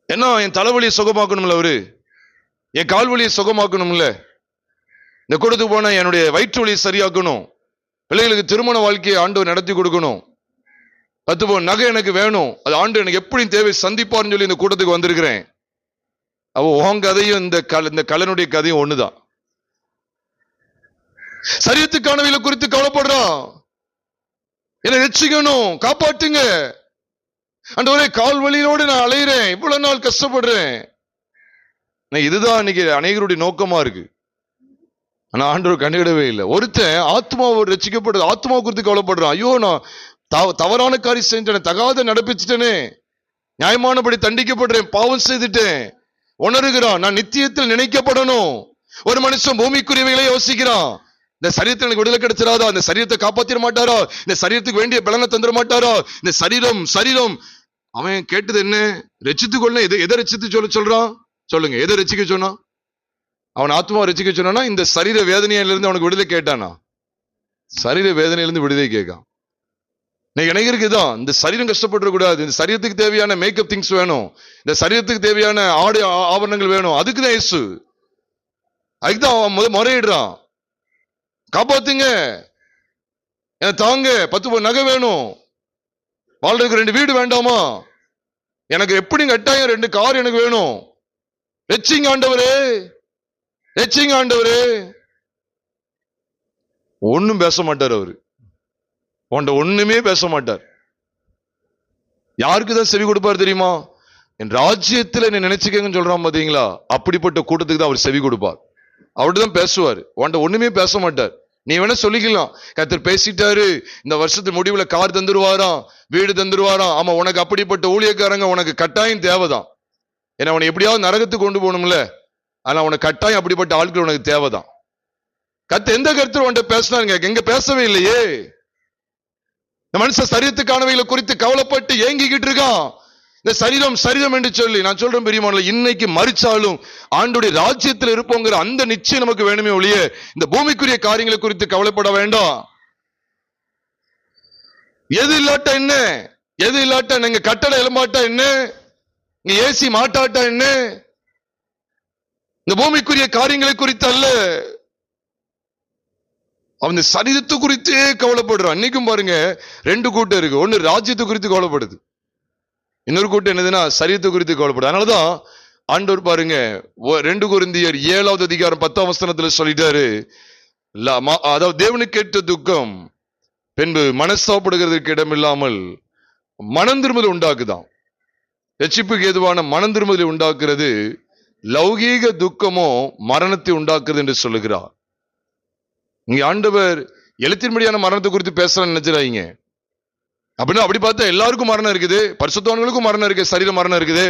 என்ன, என் தலைவலியை சுகமாக்கணும்ல, அவரு என் கால்வலியை சுகமாக்கணும்ல, இந்த கூட்டத்துக்கு போன என்னுடைய வயிற்று வலியை சரியாக்கணும், பிள்ளைகளுக்கு திருமண வாழ்க்கையை ஆண்டவர் நடத்தி கொடுக்கணும், 10 பவுன் நகை எனக்கு வேணும், அது ஆண்டு எனக்கு எப்படி தேவை சந்திப்பார்னு சொல்லி இந்த கூட்டத்துக்கு வந்திருக்கிறேன். அவ உன் கதையும் இந்த கலனுடைய கதையும் ஒண்ணுதான். சரியத்துக்கானவைகளை குறித்து கவலைப்படுறான். என்னை ரட்சிக்கணும், காப்பாற்றுங்க ஆண்டவரே, கால் வலியோடு நான் அலையிறேன், இவ்வளவு நாள் கஷ்டப்படுறேன். இதுதான் இன்னைக்கு அநேகருடைய நோக்கமா இருக்கு. ஆனா ஆண்டவர் கண்டுகிடவே இல்லை. ஒருத்தன் ஆத்மாவை ரட்சிக்கப்படுறது, ஆத்மாவை குறித்து கவலைப்படுறான். ஐயோ, நான் தவறான காரியம் செஞ்சேன், தகாத நடப்பிச்சுட்டேனே, நியாயமானபடி தண்டிக்கப்படுறேன், பாவம் செய்துட்டேன், உணர்கிறான். நான் நித்தியத்தில் நினைக்கப்படணும். ஒரு மனுஷன் பூமிக்குரியவைகளை யோசிக்கிறான். இந்த சரீரத்தில் எனக்கு விடுதலை கிடைச்சிடாதா? இந்த சரீரத்தை காப்பாத்திர மாட்டாரா? இந்த சரீரத்துக்கு வேண்டிய பலனை தந்துட மாட்டாரா? இந்த சரீரம் அவன் கேட்டது என்ன? ரட்சித்துக் கொள்ள. எதை ரட்சித்து சொல்றான்? சொல்லுங்க, எதை ரட்சிக்க சொன்னா? அவன் ஆத்மாவை ரட்சிக்க சொன்னா இந்த சரீர வேதனையிலிருந்து அவனுக்கு விடுதலை கேட்டானா? சரீர வேதனையிலிருந்து விடுதலை கேட்கான். இன்னைக்கு தான் இந்த சரீரம் கஷ்டப்பட்டு கூடாது. இந்த சரீரத்துக்கு தேவையான மேக்கப் திங்ஸ் வேணும், இந்த சரீரத்துக்கு தேவையான ஆடை ஆபரணங்கள் வேணும். அதுக்குதான் இயேசு, அதுக்குதான் அவன் முறையிடுறான். காப்பாத்துங்க, தாங்க, 10 பவுன் நகை வேணும், வாழ்றதுக்கு 2 வீடு வேண்டாமா? எனக்கு எப்படி கட்டாயம் 2 கார் எனக்கு வேணும். ரட்சிங்க ஆண்டவரே, ரட்சிங்க ஆண்டவரே. ஒண்ணும் பேச மாட்டார் அவரு, ஒண்ணுமே பேச மாட்டார். யாருக்குதான் செவி கொடுப்பார் தெரியுமா? என் ராஜ்யத்தில் என்ன நினைச்சுக்கங்கன்னு சொல்றான் பாத்தீங்களா, அப்படிப்பட்ட கூட்டத்துக்கு தான் அவர் செவி கொடுப்பார். அவர்தான் பேசுவார், ஒண்ணுமே பேச மாட்டார். நீ வேணா சொல்லிக்கலாம், கர்த்தர் பேசிட்டாரு, இந்த வருஷத்து முடிவுல கார் தந்துருவாராம், வீடு தந்துருவாராம். ஆமா, உனக்கு அப்படிப்பட்ட ஊழியக்காரங்க உனக்கு கட்டாயம் தேவைதான். ஏன்னா அவனை எப்படியாவது நரகத்துக்கு கொண்டு போகணும்ல, ஆனா உனக்கு கட்டாயம் அப்படிப்பட்ட ஆட்கள் உனக்கு தேவைதான். எந்த கருத்து உன்கிட்ட பேசினாருங்க? எங்க பேசவே இல்லையே. இந்த மனுஷன் சரீரத்துக்கானவைகளை குறித்து கவலைப்பட்டு ஏங்கிக்கிட்டு இருக்கான். இந்த சரீரம் என்று சொல்லி நான் சொல்றேன் பெரியமானே, இன்னைக்கு மரிச்சாலும் ஆண்டுடைய ராஜ்யத்தில் இருப்போங்கிற அந்த நிச்சயம் நமக்கு வேணுமே ஒழிய இந்த பூமிக்குரிய காரியங்களை குறித்து கவலைப்பட வேண்டாம். எது இல்லாட்டா என்ன, எது இல்லாட்டா நீங்க கட்டடம் எழுமாட்டா என்ன, நீ ஏசி மாட்டாட்டா என்ன, இந்த பூமிக்குரிய காரியங்களை குறித்து அல்ல, அவன் சரீரத்தை குறித்தே கவலைப்படுறான். இன்னைக்கும் பாருங்க 2 கூட்டம் இருக்கு. ஒன்னு ராஜ்யத்தை குறித்து கவலைப்படுது, இன்னொரு கூட்டம் என்னதுன்னா சரீரத்தை குறித்து கவலைப்படுது. அதனாலதான் ஆண்டவர் பாருங்க 2 கொரிந்தியர் 7வது அதிகாரம் 10ஆம் வசனத்துல சொல்லிட்டாரு, அதாவது தேவனுக்கு ஏற்ற துக்கம் பின்பு மனஸ்தாபப்படுகிறதுக்கு இடமில்லாமல் மனம் திரும்புதல் உண்டாக்குதான். ரட்சிப்புக்கு ஏதுவான மனம் திரும்புதலை உண்டாக்குறது, லௌகீக துக்கமோ மரணத்தை உண்டாக்குறது என்று சொல்லுகிறார். இங்க ஆண்டவர் எழுத்தின்படியான மரணத்தை குறித்து பேசலாம்னு நினைச்சிடாதீங்க. அப்படின்னா அப்படி பார்த்தா எல்லாருக்கும் மரணம் இருக்குது, பரிசுத்தவான்களுக்கும் மரணம் இருக்கு, சரீர மரணம் இருக்குது.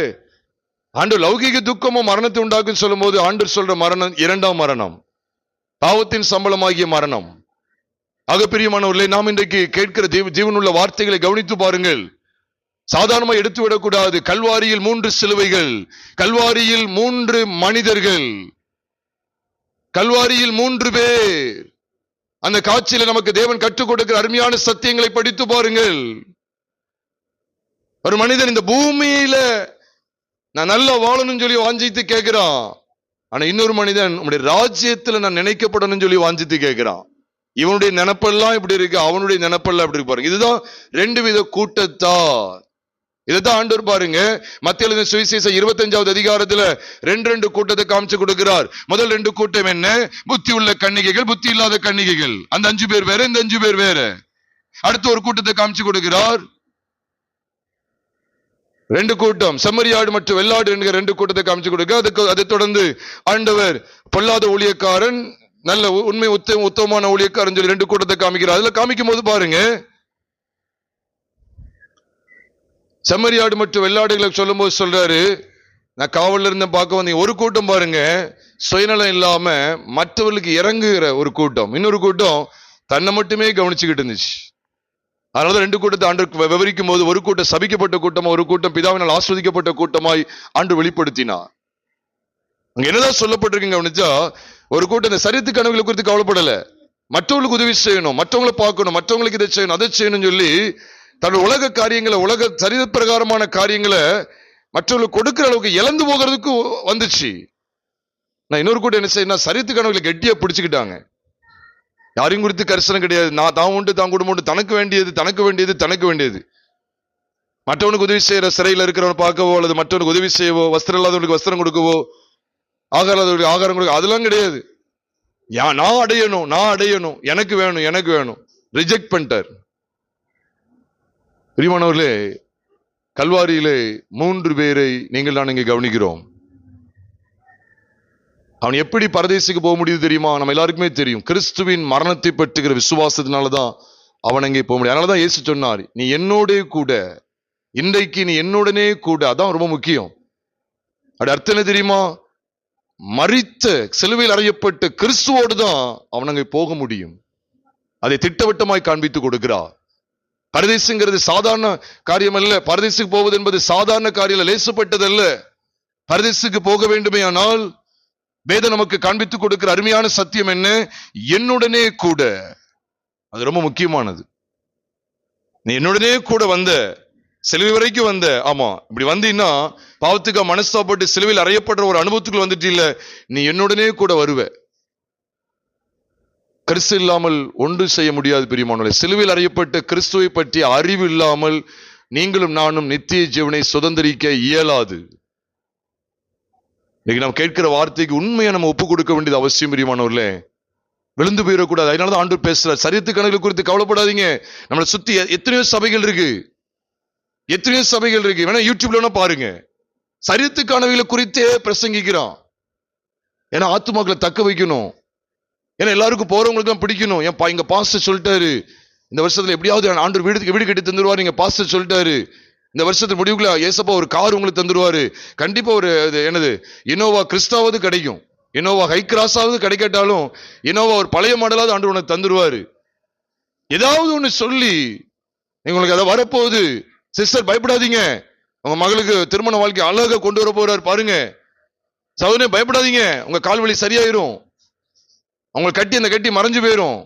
ஆண்டவர் லௌகீக துக்கமும் மரணத்தை உண்டாக்குன்னு சொல்லும் போது ஆண்டவர் சொல்ற மரணம் 2ஆம் மரணம், பாவத்தின் சம்பளமாகிய மரணம். ஆக பிரியமானவர்களே, நாம் இன்றைக்கு கேட்கிற ஜீவனுள்ள வார்த்தைகளை கவனித்து பாருங்கள். சாதாரணமா எடுத்து விடக்கூடாது. கல்வாரியில் 3 சிலுவைகள், கல்வாரியில் 3 மனிதர்கள், கல்வாரியில் 3 பேர். அந்த காட்சியில நமக்கு தேவன் கற்றுக் கொடுக்கிற அருமையான சத்தியங்களை படித்து பாருங்கள். ஒரு மனிதன் இந்த பூமியில நான் நல்லா வாழணும்னு சொல்லி வாஞ்சித்து கேட்கிறான். ஆனா இன்னொரு மனிதன் உங்களுடைய ராஜ்யத்துல நான் நினைக்கப்படணும்னு சொல்லி வாஞ்சித்து கேட்கிறான். இவனுடைய நினைப்பெல்லாம் இப்படி இருக்கு, அவனுடைய நினைப்பெல்லாம் இப்படி இருக்கு. பாருங்க, இதுதான் 2 வித கூட்டத்தார். இதைத்தான் ஆண்டவர் பாருங்க மத்திய எழுதின சுவிசேஷம் 25வது அதிகாரத்துல 2 கூட்டத்தை காமிச்சு கொடுக்கிறார். முதல் 2 கூட்டம் என்ன? புத்தி உள்ள கன்னிகைகள், புத்தி இல்லாத கன்னிகைகள். அந்த 5 பேர் வேற, இந்த 5 பேர் வேற. அடுத்து ஒரு கூட்டத்தை காமிச்சு கொடுக்கிறார், 2 கூட்டம், செம்மறியாடு மற்றும் வெள்ளாடு என்கிற 2 கூட்டத்தை காமிச்சு கொடுக்க. அதை தொடர்ந்து ஆண்டவர் பொல்லாத ஊழியக்காரன், நல்ல உண்மை உத்தமமான ஊழியக்காரன் சொல்லி 2 கூட்டத்தை காமிக்கிறார். அதுல காமிக்கும் போது பாருங்க, செம்மறியாடு மற்றும் வெள்ளாடுகளை சொல்லும் போது சொல்றாரு, நான் காவல்ல இருந்த பார்க்க வந்தீங்க. ஒரு கூட்டம் பாருங்க, சுயநலம் இல்லாம மற்றவர்களுக்கு இறங்குகிற ஒரு கூட்டம். இன்னொரு கூட்டம் தன்னை மட்டுமே கவனிச்சுக்கிட்டு இருந்துச்சு. அதனால 2 கூட்டத்தை ஆண்டு விவரிக்கும் போது, ஒரு கூட்டம் சபிக்கப்பட்ட கூட்டமா, ஒரு கூட்டம் பிதாவினால் ஆஸ்வதிக்கப்பட்ட கூட்டமாய் ஆண்டு வெளிப்படுத்தினார். அங்க என்னதான் சொல்லப்பட்டிருக்கு கவனிச்சா, ஒரு கூட்டம் இந்த சரீரத்து கனவுகளை குறித்து கவலைப்படல, மற்றவங்களுக்கு உதவி செய்யணும், மற்றவங்களை பார்க்கணும், மற்றவங்களுக்கு இதை செய்யணும் அதை செய்யணும் சொல்லி தன்னுடைய உலக காரியங்களை, உலக சரீர பிரகாரமான காரியங்களை மற்றவங்களுக்கு கொடுக்கிற அளவுக்கு இழந்து போகிறதுக்கு வந்துச்சு. நான் இன்னொரு கூட்டம் என்ன செய்யணும், சரீரத்து கனவுகளை கெட்டியா பிடிச்சுக்கிட்டாங்க. யாரையும் குறித்து கரிசனம் கிடையாது. நான் தான் உண்டு, தான் குடும்பம் உண்டு, தனக்கு வேண்டியது தனக்கு வேண்டியது தனக்கு வேண்டியது. மற்றவனுக்கு உதவி செய்யற, சிறையில் இருக்கிறவன் பார்க்கவோ அல்லது மற்றவனுக்கு உதவி செய்யவோ, வஸ்திரம் இல்லாதவனுக்கு வஸ்திரம் கொடுக்கவோ, ஆகாரம் இல்லாதவர்களுக்கு ஆகாரம் கொடுக்க, அதெல்லாம் கிடையாது. நான் அடையணும், நான் அடையணும், எனக்கு வேணும், எனக்கு வேணும், ரிஜெக்ட் பண்ணிட்டார். பிரியமானவர்களே, கல்வாரியிலே 3 பேரை நீங்கள் நான் இங்கே கவனிக்கிறோம். அவன் எப்படி பரதேசிக்கு போக முடியுது தெரியுமா? நம்ம எல்லாருக்குமே தெரியும். கிறிஸ்துவின் மரணத்தை பற்றுகிற விசுவாசத்தினாலதான் அவன் அங்கே போக முடியும். அதனாலதான் இயேசு சொன்னார், நீ என்னோட கூட, இன்றைக்கு நீ என்னுடனே கூட. அதான் ரொம்ப முக்கியம். அப்படி அர்த்தம் என்ன தெரியுமா? மரித்த, சிலுவையில் அறையப்பட்ட கிறிஸ்துவோடு தான் அவன் அங்கே போக முடியும். அதை திட்டவட்டமாய் காண்பித்து கொடுக்கிறார். பரதேசுங்கிறது சாதாரண காரியம் அல்ல. பரதேசுக்கு போவது என்பது சாதாரண காரியம், லேசப்பட்டதல்ல. பரதேசுக்கு போக வேண்டுமே ஆனால் வேதம் நமக்கு காண்பித்து கொடுக்கிற அருமையான சத்தியம் என்ன? என்னுடனே கூட. அது ரொம்ப முக்கியமானது. நீ என்னுடனே கூட வந்த, சிலுவை வரைக்கும் வந்த. ஆமா, இப்படி வந்தீங்கன்னா பாவத்துக்கு மனஸ்தாப்பட்டு சிலுவையில் அறையப்படுற ஒரு அனுபவத்துக்குள்ள வந்துட்டு இல்ல, நீ என்னுடனே கூட வருவ. கிறிஸ்து இல்லாமல் ஒன்று செய்ய முடியாது பிரியமானவர்களே. சிலுவையில் அறையப்பட்ட கிறிஸ்துவை பற்றிய அறிவு இல்லாமல் நீங்களும் நானும் நித்திய ஜீவனை சுதந்திரிக்க இயலாது. இன்னைக்கு நாம் கேட்கிற வார்த்தைக்கு உண்மையை நம்ம ஒப்பு கொடுக்க வேண்டியது அவசியம் பிரியமானவர்களே. விழுந்து போயிடக்கூடாது. அதனாலதான் ஆண்டவர் பேசுறார், சரீரத்து கணக்குகள் குறித்து கவலைப்படாதீங்க. நம்மளை சுத்தி எத்தனையோ சபைகள் இருக்கு, எத்தனையோ சபைகள் இருக்கு. வேணா யூடியூப்ல பாருங்க, சரீரத்து கனவுகளை குறித்தே பிரசங்கிக்கிறான். ஏன்னா ஆத்துமாக்களை தக்க வைக்கணும். ஏன்னா எல்லாருக்கும் போறவங்களுக்கு தான் பிடிக்கணும். ஏன் எங்க பாஸ்டர் சொல்லிட்டாரு, இந்த வருஷத்துல எப்படியாவது ஆண்டவர் வீடு கட்டி தந்துருவாரு. எங்க பாஸ்டர் சொல்லிட்டாரு, இந்த வருஷத்து முடிவுக்குள்ள ஏசப்பா ஒரு கார் உங்களுக்கு தந்துருவாரு. கண்டிப்பா ஒரு என்னது இனோவா கிறிஸ்டாவது கிடைக்கும், இனோவா ஹை கிராஸாவது கிடைக்கட்டாலும் இனோவா ஒரு பழைய மாடலாவது ஆண்டவர் உனக்கு தந்துருவாரு. ஏதாவது ஒண்ணு சொல்லி உங்களுக்கு அதை வரப்போகுது. சிஸ்டர் பயப்படாதீங்க, உங்க மகளுக்கு திருமண வாழ்க்கை அழகா கொண்டு வர போறாரு பாருங்க. சகோதரனே பயப்படாதீங்க, உங்க கால்வலி சரியாயிரும், அவங்க கட்டி அந்த கட்டி மறைஞ்சு போயிரும்.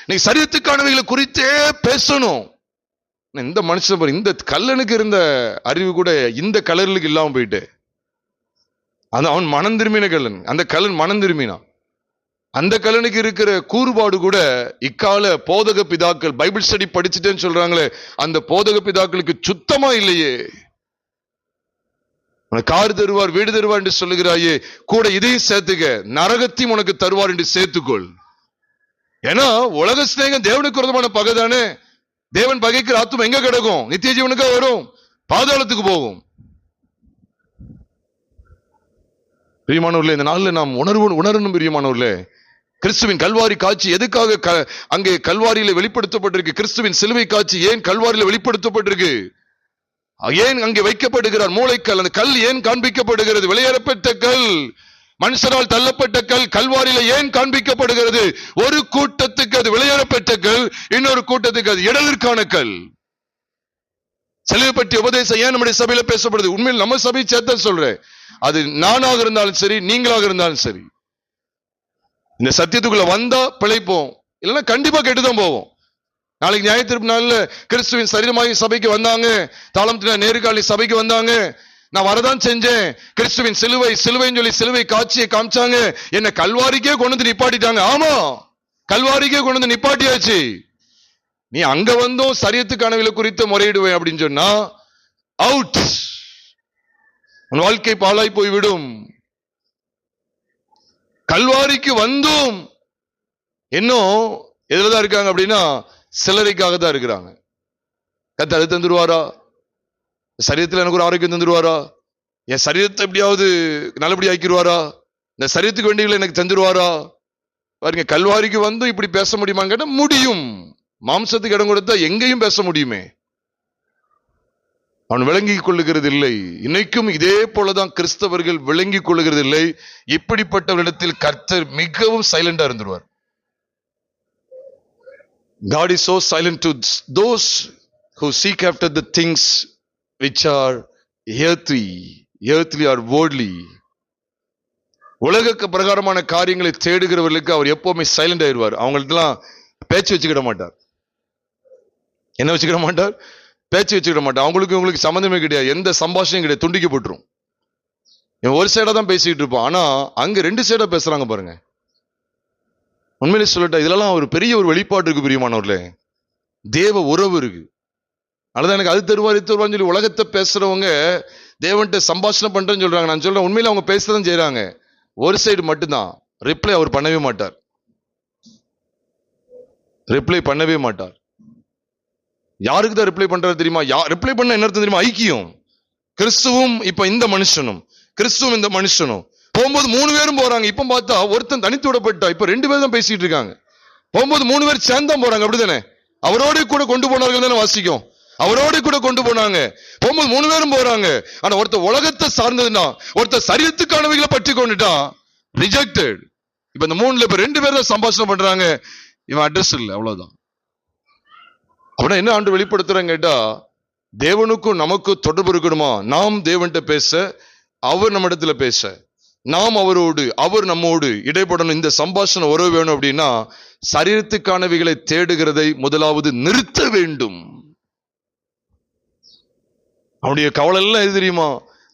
நீங்க சரீரத்துக்கானவைகளை குறித்தே பேசணும். இந்த மனுஷன், இந்த கல்லனுக்கு இருந்த அறிவு கூட இந்த கலர்களுக்கு இல்லாம போயிட்டு, அவன் மனம் திரும்பின கல்லன், அந்த கல்லன் மனம் திரும்பினான். அந்த கல்லனுக்கு இருக்கிற கூறுபாடு கூட இக்கால போதக பிதாக்கள், பைபிள் ஸ்டடி படிச்சுட்டேன்னு சொல்றாங்களே, அந்த போதக பிதாக்களுக்கு சுத்தமா இல்லையே. கார் தருவார், வீடு தருவார் என்று சொல்லுகிறாயே, கூட இதையும் சேர்த்துக்க, நரகத்தையும் உனக்கு தருவார் என்று சேர்த்துக்கொள். ஏன்னா உலக சிநேகம் தேவனுக்கு விரோதமான பகை தானே. தேவன் பகைக்கிற ஆத்தும் எங்க கிடக்கும்? நித்திய ஜீவனுக்கா வரும், பாதாளத்துக்கு போகும். பிரியமானவர்களே, இந்த நாள்ல நாம் உணரணும் பிரியமானவர்களே. கிறிஸ்துவின் கல்வாரி காட்சி எதுக்காக அங்கே கல்வாரியில வெளிப்படுத்தப்பட்டிருக்கு? கிறிஸ்துவின் சிலுவை காட்சி ஏன் கல்வாரியில வெளிப்படுத்தப்பட்டிருக்கு? ஏன் அங்கே வைக்கப்படுகிறார் மூளைக்கல்? அந்த கல் ஏன் காண்பிக்கப்படுகிறது? வெளியேறப்பட்ட கல், மனுஷரால் தள்ளப்பட்ட கல் கல்வாரியில ஏன் காண்பிக்கப்படுகிறது? ஒரு கூட்டத்துக்கு அது வெளியேறப்பட்ட கல், இன்னொரு கூட்டத்துக்கு அது இடத்திற்கான கல். சிலுவை பற்றிய உபதேசம் ஏன் நம்முடைய சபையில பேசப்படுது? உண்மையில் நம்ம சபை சேர்த்த சொல்றேன், அது நானாக இருந்தாலும் சரி, நீங்களாக இருந்தாலும் சரி, இந்த சத்தியத்துக்குள்ள வந்தா பிழைப்போம், இல்லைன்னா கண்டிப்பா கெட்டுதான் போவோம். நாளைக்கு நியாய தீர்ப்பு நாள்ல கிறிஸ்துவின் சரீரமாகி சபைக்கு வந்தாங்க, தாளம் நேருக்காலி சபைக்கு வந்தாங்க, நான் வரதான் செஞ்சேன், கிறிஸ்துவின் சிலுவைன்னு சொல்லி சிலுவை காட்சியை காமிச்சாங்க, என்ன கல்வாரிக்கே கொண்டு வந்து நிப்பாட்டிட்டாங்க. ஆமா, கல்வாரிக்கே கொண்டு வந்து நிப்பாட்டியாச்சு. நீ அங்க வந்தும் சரியத்துக்கானவில குறித்து முறையிடுவேன் அப்படின்னு சொன்னா அவுட், உன் வாழ்க்கை பாழாய் போய்விடும். கல்வாரிக்கு வந்தும் இன்னும் எதுலதான் இருக்காங்க அப்படின்னா சிலரைக்காக தான் இருக்கிறாங்க. கர்த்தர் அது தந்துருவாரா? சரீரத்தில் எனக்கு ஒரு ஆரோக்கியம் தந்துருவாரா? என் சரீரத்தை எப்படியாவது நல்லபடி ஆக்கிடுவாரா? இந்த சரீரத்துக்கு வேண்டியவங்களை எனக்கு தந்துருவாரா? பாருங்க, கல்வாரிக்கு வந்து இப்படி பேச முடியுமான்னு கேட்டா முடியும். மாம்சத்துக்கு இடம் கொடுத்தா எங்கேயும் பேச முடியுமே. அவன் விளங்கிக் கொள்ளுகிறது இல்லை. இன்னைக்கும் இதே போலதான் கிறிஸ்தவர்கள் விளங்கிக் கொள்ளுகிறது இல்லை. இப்படிப்பட்டவரிடத்தில் கர்த்தர் மிகவும் சைலண்டா இருந்துருவார். God is so silent to those who seek after the things which are earthly or worldly. உலக பிரகாரமான காரியங்களை தேடுகிறவர்களுக்கு அவர் எப்பவுமே சைலண்ட் ஆயிடுவார். அவங்களுக்கெல்லாம் பேச்சு வச்சுக்கிட மாட்டார். என்ன வச்சுக்கிட மாட்டார்? பேச்சு வச்சுக்கிட மாட்டார். அவங்களுக்கு சம்மந்தமே கிடையாது, எந்த சம்பாஷணையும் கிடையாது, துண்டிக்கப்பட்டுரும். இவன் ஒரு சைடா தான் பேசிட்டு இருப்பான். ஆனா அங்க ரெண்டு சைடா பேசுறாங்க பாருங்க. உண்மையிலே சொல்லட்டா, இதெல்லாம் ஒரு பெரிய ஒரு வெளிப்பாடு இருக்கு பிரியமானவர்களே. தேவ உறவு இருக்கு. அதுதான் எனக்கு அது தருவார் இது தருவார்னு சொல்லி உலகத்தை பேசுறவங்க தேவன்கிட்ட சம்பாஷணை பண்றேன்னு சொல்றாங்க. நான் சொல்றேன், உண்மையில அவங்க பேசதான் செய்யறாங்க. ஒரு சைடு மட்டும்தான் ரிப்ளை அவர் பண்ணவே மாட்டார். ரிப்ளை பண்ணவே மாட்டார். யாருக்கு தான் ரிப்ளை பண்றாரு தெரியுமா? ரிப்ளை பண்ண என்ன அர்த்தம் தெரியுமா? ஐக்கியம். கிறிஸ்துவும் இப்ப இந்த மனுஷனும், கிறிஸ்துவும் இந்த மனுஷனும் போகும்போது 3 பேரும் போறாங்க. இப்ப பார்த்தா ஒருத்தன் தனித்து விடப்பட்டா. இப்ப 2 பேர் தான் பேசிட்டு இருக்காங்க. போகும்போது 3 பேர் சேர்ந்தான் போறாங்க. அப்படித்தானே? அவரோட கூட கொண்டு போனார்கள் தானே வாசிக்கும். அவரோட கூட கொண்டு போனாங்க. போகும்போது 3 பேரும் போறாங்க. ஆனா ஒருத்தர் உலகத்தை சார்ந்ததுன்னா, ஒருத்தர் சரீரத்துக்கானவைகளை பற்றி கொண்டுட்டா ரிஜெக்டட். இப்ப இந்த 3ல இப்ப 2 பேர் தான் சம்பாஷணை பண்றாங்க. இவன் அட்ரஸ் இல்லை, அவ்வளவுதான். அப்படின்னா என்ன ஆண்டு வெளிப்படுத்துறாங்க கேட்டா, தேவனுக்கும் நமக்கும் தொடர்பு இருக்கணுமா? நாம் தேவன்கிட்ட பேச, அவர் நம்ம இடத்துல பேச, நாம் அவரோடு, அவர் நம்மோடு இடைப்படணும். இந்த சம்பாஷணை உறவு வேணும் அப்படின்னா சரீரத்துக்கானவைகளை தேடுகிறதை முதலாவது நிறுத்த வேண்டும். அவனுடைய கவலை எல்லாம் எது தெரியுமா?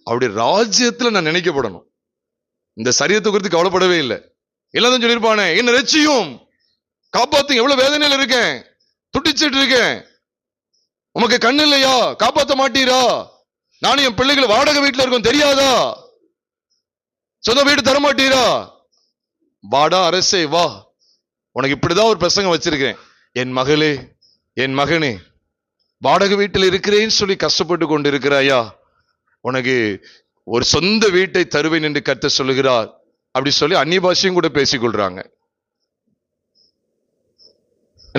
அவருடைய ராஜ்யத்துல நான் நினைக்கப்படணும். இந்த சரீரத்தை குறித்து கவலைப்படவே இல்லை. எல்லாம் சொல்லியிருப்பானே, என்ன ரட்சியும் காப்பாத்து, எவ்வளவு வேதனையில இருக்கேன், துட்டிச்சிட்டு இருக்கேன், உமக்கு கண்ணு இல்லையா, காப்பாத்த மாட்டீரா? நானும் என் பிள்ளைகள் வாடகை வீட்டுல இருக்கோம் தெரியாதா? சொந்த வீடு தரமாட்டீரா? வாடா அரசே வா, உனக்கு இப்படிதான் ஒரு பிரசங்கம் வச்சிருக்கேன். என் மகளே, என் மகனே, வாடகை வீட்டில் இருக்கிறேன்னு சொல்லி கஷ்டப்பட்டு கொண்டு இருக்கிறாயா? உனக்கு ஒரு சொந்த வீட்டை தருவேன் என்று கர்த்தர் சொல்லுகிறார். அப்படி சொல்லி அந்நிய பாஷையும் கூட பேசிக்கொள்றாங்க.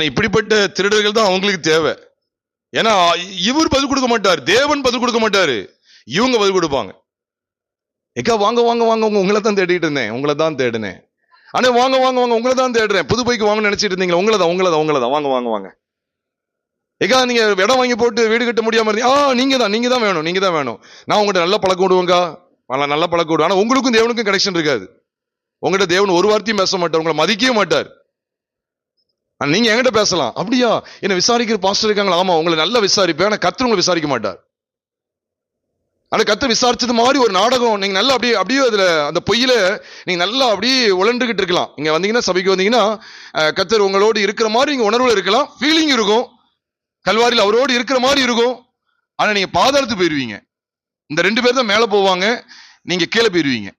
இப்படிப்பட்ட திருடர்கள் தான் அவங்களுக்கு தேவை. ஏன்னா இவர் பதில் கொடுக்க மாட்டார், தேவன் பதில் கொடுக்க மாட்டாரு, இவங்க பதில் கொடுப்பாங்க. ஏக்கா வாங்க வாங்க வாங்க, உங்களை தான் தேடிட்டு இருந்தேன், உங்களை தான் தேடினேன். ஆனா வாங்க வாங்க வாங்க, உங்களை தான் தேடுறேன். புதுப்பைக்கு வாங்க நினைச்சிட்டு இருந்தீங்களா? உங்களதான் வாங்க வாங்க வாங்க. ஏக்கா நீங்க இடம் வாங்கி போட்டு வீடு கட்ட முடியாம இருந்தீங்க. நீங்க தான் வேணும். நான் உங்கள்கிட்ட நல்ல பழக்கம் விடுவேங்க, நல்ல பழக்கம் விடுவேன். ஆனா உங்களுக்கும் தேவனுக்கும் கனெக்ஷன் இருக்காது. உங்கள்கிட்ட தேவன் ஒரு வார்த்தையும் பேச மாட்டார், உங்களை மதிக்கவே மாட்டார். நீங்க என்கிட்ட பேசலாம். அப்படியா, என்ன விசாரிக்கிற பாஸ்டர் இருக்காங்களா? ஆமா, உங்களை நல்லா விசாரிப்பேன். ஆனா கர்த்தர் உங்களை விசாரிக்க மாட்டார். ஆனா கர்த்தர் விசாரிச்சது மாதிரி ஒரு நாடகம் நீங்க நல்லா அப்படியே அதுல அந்த பொய்யில நீங்க நல்லா அப்படியே உழண்டுகிட்டு இருக்கலாம். இங்க வந்தீங்கன்னா, சபைக்கு வந்தீங்கன்னா, கர்த்தர் உங்களோடு இருக்கிற மாதிரி நீங்க உணர்வுல இருக்கலாம், ஃபீலிங் இருக்கும், கல்வாரியில் அவரோடு இருக்கிற மாதிரி இருக்கும். ஆனா நீங்க பாதாளத்துக்கு போயிருவீங்க. இந்த 2 பேர் தான் மேல போவாங்க, நீங்க கீழே போயிருவீங்க.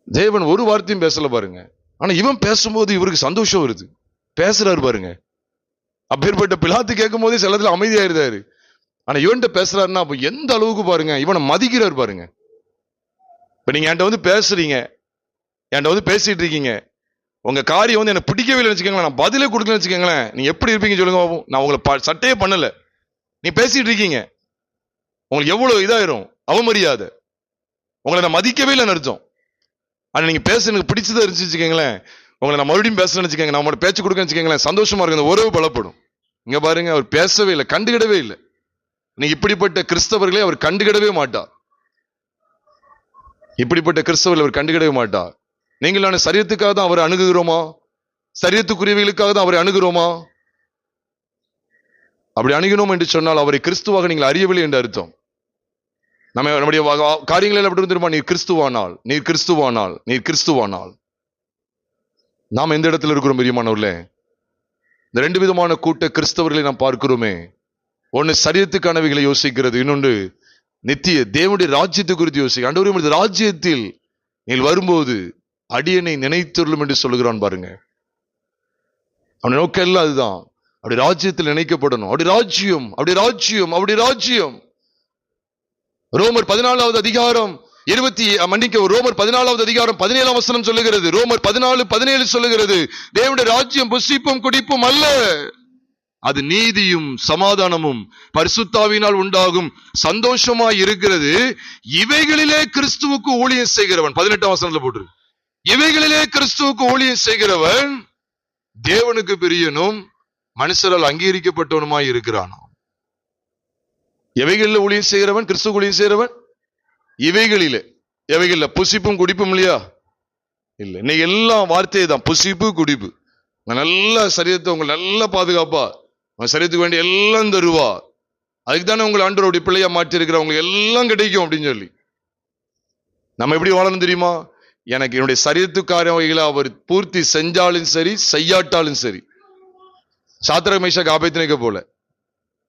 தேவன் ஒரு வார்த்தையும் பேசல பாருங்க. ஆனா இவன் பேசும்போது இவருக்கு சந்தோஷம் வருது, பேசுறாரு பாருங்க. அப்பேற்பட்ட பிலாத்து கேட்கும் போதே சிலத்துல அமைதியாயிருந்தாரு. ஆனா இவன்கிட்ட பேசுறாருன்னா அப்ப எந்த அளவுக்கு பாருங்க, இவனை மதிக்கிறாரு பாருங்க. இப்ப நீங்க என்கிட்ட வந்து பேசுறீங்க, என்கிட்ட வந்து பேசிட்டு இருக்கீங்க, உங்க காரியம் வந்து எனக்கு பிடிக்கவே இல்லைன்னு வச்சுக்கோங்களேன், நான் பதிலே கொடுக்கலன்னு வச்சுக்கோங்களேன், நீ எப்படி இருப்பீங்க சொல்லுங்க. நான் உங்களை சட்டையே பண்ணல, நீ பேசிட்டு இருக்கீங்க, உங்களுக்கு எவ்வளவு இதாயிரும், அவமரியாதை, உங்களை நான் மதிக்கவே இல்லைன்னு அர்த்தம். ஆனா நீங்க பேச எனக்கு பிடிச்சதா இருந்துச்சு வச்சுக்கோங்களேன், உங்களை நான் மறுபடியும் பேசலன்னு வச்சுக்கோங்க, நான் உங்களோட பேச்சு கொடுக்கன்னு வச்சுக்கோங்களேன், சந்தோஷமா இருக்கு, அந்த உறவு பலப்படும். இங்க பாருங்க, அவர் பேசவே இல்லை, கண்டுகிடவே இல்லை. நீங்க இப்படிப்பட்ட கிறிஸ்தவர்களே அவர் கண்டுகிடவே மாட்டார். இப்படிப்பட்ட கிறிஸ்தவர்கள் அவர் கண்டுகிடவே மாட்டார். நீங்களான சரீரத்துக்காக தான் அவரை அணுகுகிறோமா? சரீரத்துக்குரியவைகளுக்காக தான் அவரை அணுகுகிறோமா? அப்படி அணுகினோம் என்று சொன்னால் அவரை கிறிஸ்துவாக நீங்கள் அறியவில்லை என்று அர்த்தம். நம்முடைய காரியங்களில் அப்படி தெரியுமா? நீர் கிறிஸ்துவானால் நாம் எந்த இடத்துல இருக்கிறோம் பெரியமானவர்களே? இந்த 2 விதமான கூட்ட கிறிஸ்தவர்களை நாம் பார்க்கிறோமே. ஒன்னு சரீரத்துக்கானவைகளை யோசிக்கிறது, இன்னொன்று நித்திய தேவனுடைய ராஜ்யத்தை குறித்து யோசிக்க. ஆண்டவரே, ராஜ்யத்தில் நீங்கள் வரும்போது அடியனை நினைத்துள்ளும் என்று சொல்லுகிறான் பாருங்க. அவன் நோக்கம் எல்லாம் அதுதான். அப்படி ராஜ்யத்தில் இணைக்கப்படணும். அப்படி ராஜ்யம், அப்படி ராஜ்யம், அப்படி ராஜ்யம். ரோமர் 14வது அதிகாரம் ரோமர் 14வது அதிகாரம் 17ஆம் வசனம் சொல்லுகிறது. ரோமர் 14:17 சொல்லுகிறது, தேவனுடைய ராஜ்யம் புசிப்பும் குடிப்பும் அல்ல, அது நீதியும் சமாதானமும் பரிசுத்தாவினால் உண்டாகும் சந்தோஷமாய் இருக்கிறது. இவைகளிலே கிறிஸ்துவுக்கு ஊழியம் செய்கிறவன், 18ஆம் வசனத்துல போட்டு, இவைகளிலே கிறிஸ்துவுக்கு ஊழியம் செய்கிறவன் தேவனுக்கு பிரியனும் மனுஷரால் அங்கீகரிக்கப்பட்டவனுமாய் இருக்கிறான். எவைகளில் ஊழியம் செய்கிறவன்? கிறிஸ்துவுக்கு ஊழியம் செய்கிறவன் இவைகளிலே. எவைகளில்? புசிப்பும் குடிப்பும் இல்லையா? இல்ல, இன்னைக்கு எல்லாம் வார்த்தையை தான், புசிப்பு குடிப்பு. நல்ல சரீரத்தை உங்களை நல்லா பாதுகாப்பா, சரீரத்துக்கு வேண்டிய எல்லாம் தருவா, அதுக்கு தானே உங்களை ஆண்டவருடைய பிள்ளையா மாற்றி இருக்கிற, உங்களுக்கு எல்லாம் கிடைக்கும் அப்படின்னு சொல்லி. நம்ம எப்படி வாழணும் தெரியுமா? எனக்கு என்னுடைய சரீரத்துக்காரவைகளை அவர் பூர்த்தி செஞ்சாலும் சரி, செய்யாட்டாலும் சரி. சாத்ராக் மேஷாக் ஆபேத்நேகோ போல.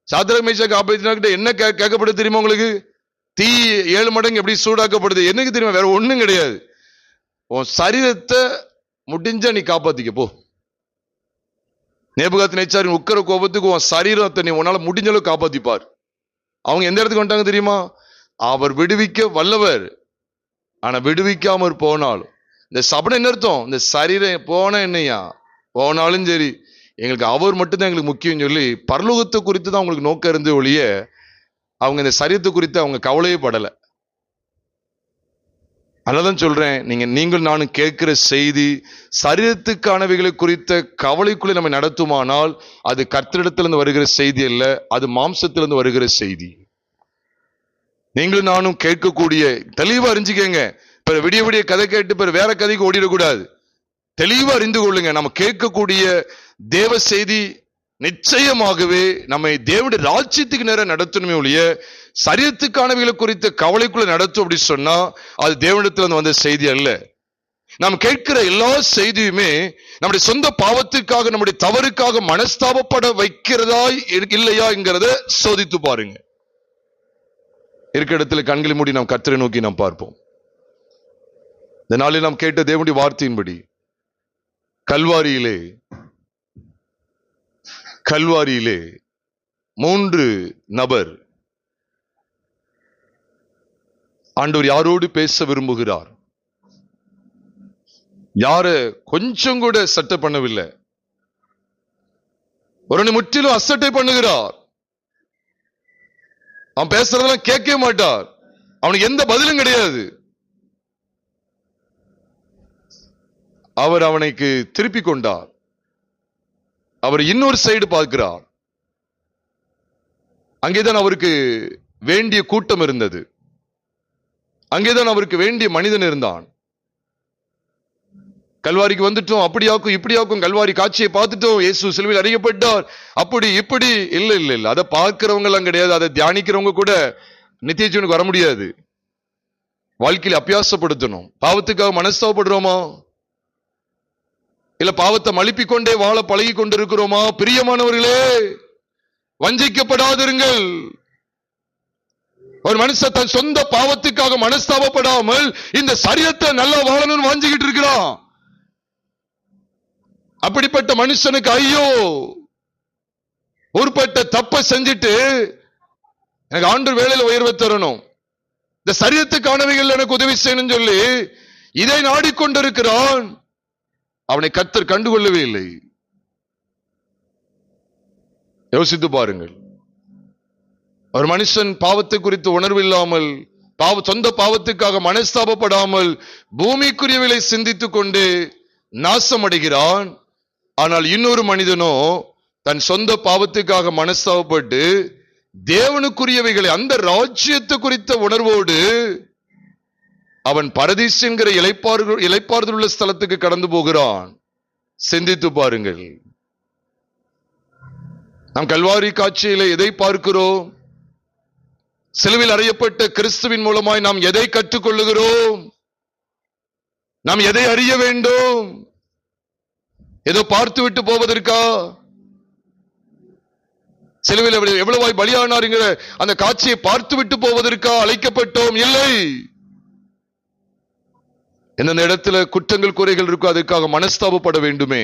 சாத்ராக் மேஷாக் ஆபேத்நேகோ என்ன கேட்கப்படுது தெரியுமா உங்களுக்கு? தீ 7 மடங்கு எப்படி சூடாக்கப்படுது? என்னக்கு தெரியுமா? வேற ஒண்ணும் கிடையாது. உன் சரீரத்தை முடிஞ்சா நீ காப்பாத்திக்க போ. நேபுகாத்நேச்சாரின் உக்கிர கோபத்துக்கு உன் சரீரத்தை நீ உன்னால முடிஞ்ச அளவு காப்பாத்திப்பார். அவங்க எந்த இடத்துக்கு வந்துட்டாங்க தெரியுமா? அவர் விடுவிக்க வல்லவர், ஆனா விடுவிக்காம போனாலும். இந்த சபனை என்ன அர்த்தம்? இந்த சரீரம் போன என்னையா போனாலும் சரி, எங்களுக்கு அவர் மட்டும்தான் எங்களுக்கு முக்கியம் சொல்லி பரலோகத்தை குறித்து தான் அவங்களுக்கு நோக்கம் இருந்து ஒழிய அவங்க இந்த சரீரத்தை குறித்து அவங்க கவலையே படலை. அதனாலதான் சொல்றேன், நீங்கள் நானும் கேட்கிற செய்தி சரீரத்துக்கானவைகளை குறித்த கவலைக்குள்ளே நம்ம நடத்துமானால் அது கர்த்தரிடத்திலிருந்து வருகிற செய்தி அல்ல, அது மாம்சத்திலிருந்து வருகிற செய்தி. நீங்களும் நானும் கேட்கக்கூடிய தெளிவா அறிஞ்சுக்கங்க. இப்ப விடிய விடிய கதை கேட்டு பிற வேற கதைக்கு ஓடிடக்கூடாது. தெளிவா அறிந்து கொள்ளுங்க. நம்ம கேட்கக்கூடிய தேவ செய்தி நிச்சயமாகவே நம்மை தேவனுடைய ராஜ்யத்துக்கு நேரம் நடத்தணுமே ஒழிய சரீரத்துக்கானவைகளை குறித்த கவலைக்குள்ள நடத்தும் அப்படி சொன்னா அது தேவனிடத்துல வந்த செய்தி அல்ல. நாம் கேட்கிற எல்லா செய்தியுமே நம்முடைய சொந்த பாவத்துக்காக, நம்முடைய தவறுக்காக மனஸ்தாபப்பட வைக்கிறதா இல்லையாங்கிறத சோதித்து பாருங்க. இருக்கிற இடத்துல கண்களை மூடி நாம் கர்த்தரை நோக்கி நாம் பார்ப்போம். இந்த நாளில் நாம் கேட்ட தேவனுடைய வார்த்தையின்படி கல்வாரியிலே 3 நபர் ஆண்டவர் யாரோடு பேச விரும்புகிறார். யார கொஞ்சம் கூட சட்டை பண்ணவில்லை, ஒரு முற்றிலும் அசட்டை பண்ணுகிறார். அவன் பேசுறதெல்லாம் கேட்க மாட்டார், அவனுக்கு எந்த பதிலும் கிடையாது. அவர் அவனுக்கு திருப்பி கொண்டார். அவர் இன்னொரு சைடு பார்க்கிறார். அங்கேதான் அவருக்கு வேண்டிய கூட்டம் இருந்தது, அங்கேதான் அவருக்கு வேண்டிய மனிதன் இருந்தான். கல்வாரிக்கு வந்துட்டோம், அப்படியாக்கும் இப்படியாக்கும், கல்வாரி காட்சியை பார்த்துட்டோம், இயேசு சிலுவையில் அறையப்பட்டார், அப்படி இப்படி. இல்ல இல்ல இல்ல, அதை பார்க்கிறவங்க எல்லாம் கிடையாது, அதை தியானிக்கிறவங்க கூட நித்திய ஜீவனுக்கு வர முடியாது. வாழ்க்கையில் அபியாசப்படுத்தணும். பாவத்துக்காக மனஸ்தாபப்படுறோமா? இல்ல பாவத்தை மழுப்பிக்கொண்டே வாழ பழகி கொண்டிருக்கிறோமா? பிரியமானவர்களே, வஞ்சிக்கப்படாதிருங்கள். ஒரு மனுஷன் தன் சொந்த பாவத்துக்காக மனஸ்தாபப்படாமல் இந்த சரீரத்தை நல்லா வாழணும்னு வாஞ்சிக்கிட்டு இருக்கிறான். அப்படிப்பட்ட மனுஷனுக்கு ஐயோ, ஒருபட்ட தப்ப செஞ்சுட்டு எனக்கு ஆண்டவர் வேளையில உயர்வை தரணும், இந்த சரீரத்துக்கானவைகள் எனக்கு உதவி செய்யணும் சொல்லி இதை நாடிக்கொண்டிருக்கிறான். அவனை கர்த்தர் கண்டுகொள்ளவே இல்லை. யோசித்து பாருங்கள். ஒரு மனுஷன் பாவத்தை குறித்து உணர்வு இல்லாமல், சொந்த பாவத்துக்காக மனஸ்தாபப்படாமல் பூமிக்குரியவளை சிந்தித்துக் கொண்டு நாசம் அடைகிறான். ஆனால் இன்னொரு மனிதனோ தன் சொந்த பாவத்துக்காக மனஸ்தாபப்பட்டு தேவனுக்குரியவைகளை, அந்த ராஜ்யத்தை குறித்த உணர்வோடு அவன் பரதீஸ் என்கிற இளைப்பாறுதல் உள்ள ஸ்தலத்துக்கு கடந்து போகிறான். சிந்தித்து பாருங்கள். நாம் கல்வாரி காட்சியில எதை பார்க்கிறோம்? சிலுவையில் அறையப்பட்ட கிறிஸ்துவின் மூலமாய் நாம் எதை கற்றுக்கொள்ளுகிறோம்? நாம் எதை அறிய வேண்டும்? ஏதோ பார்த்து விட்டு போவதற்கா? சிலுவையில் எவ்வளவாய் பலியானாருங்கிற அந்த காட்சியை பார்த்து விட்டு போவதற்கா அழைக்கப்பட்டோம்? இல்லை. எந்தெந்த இடத்துல குற்றங்கள் குறைகள் இருக்கோ அதுக்காக மனஸ்தாபப்பட வேண்டுமே.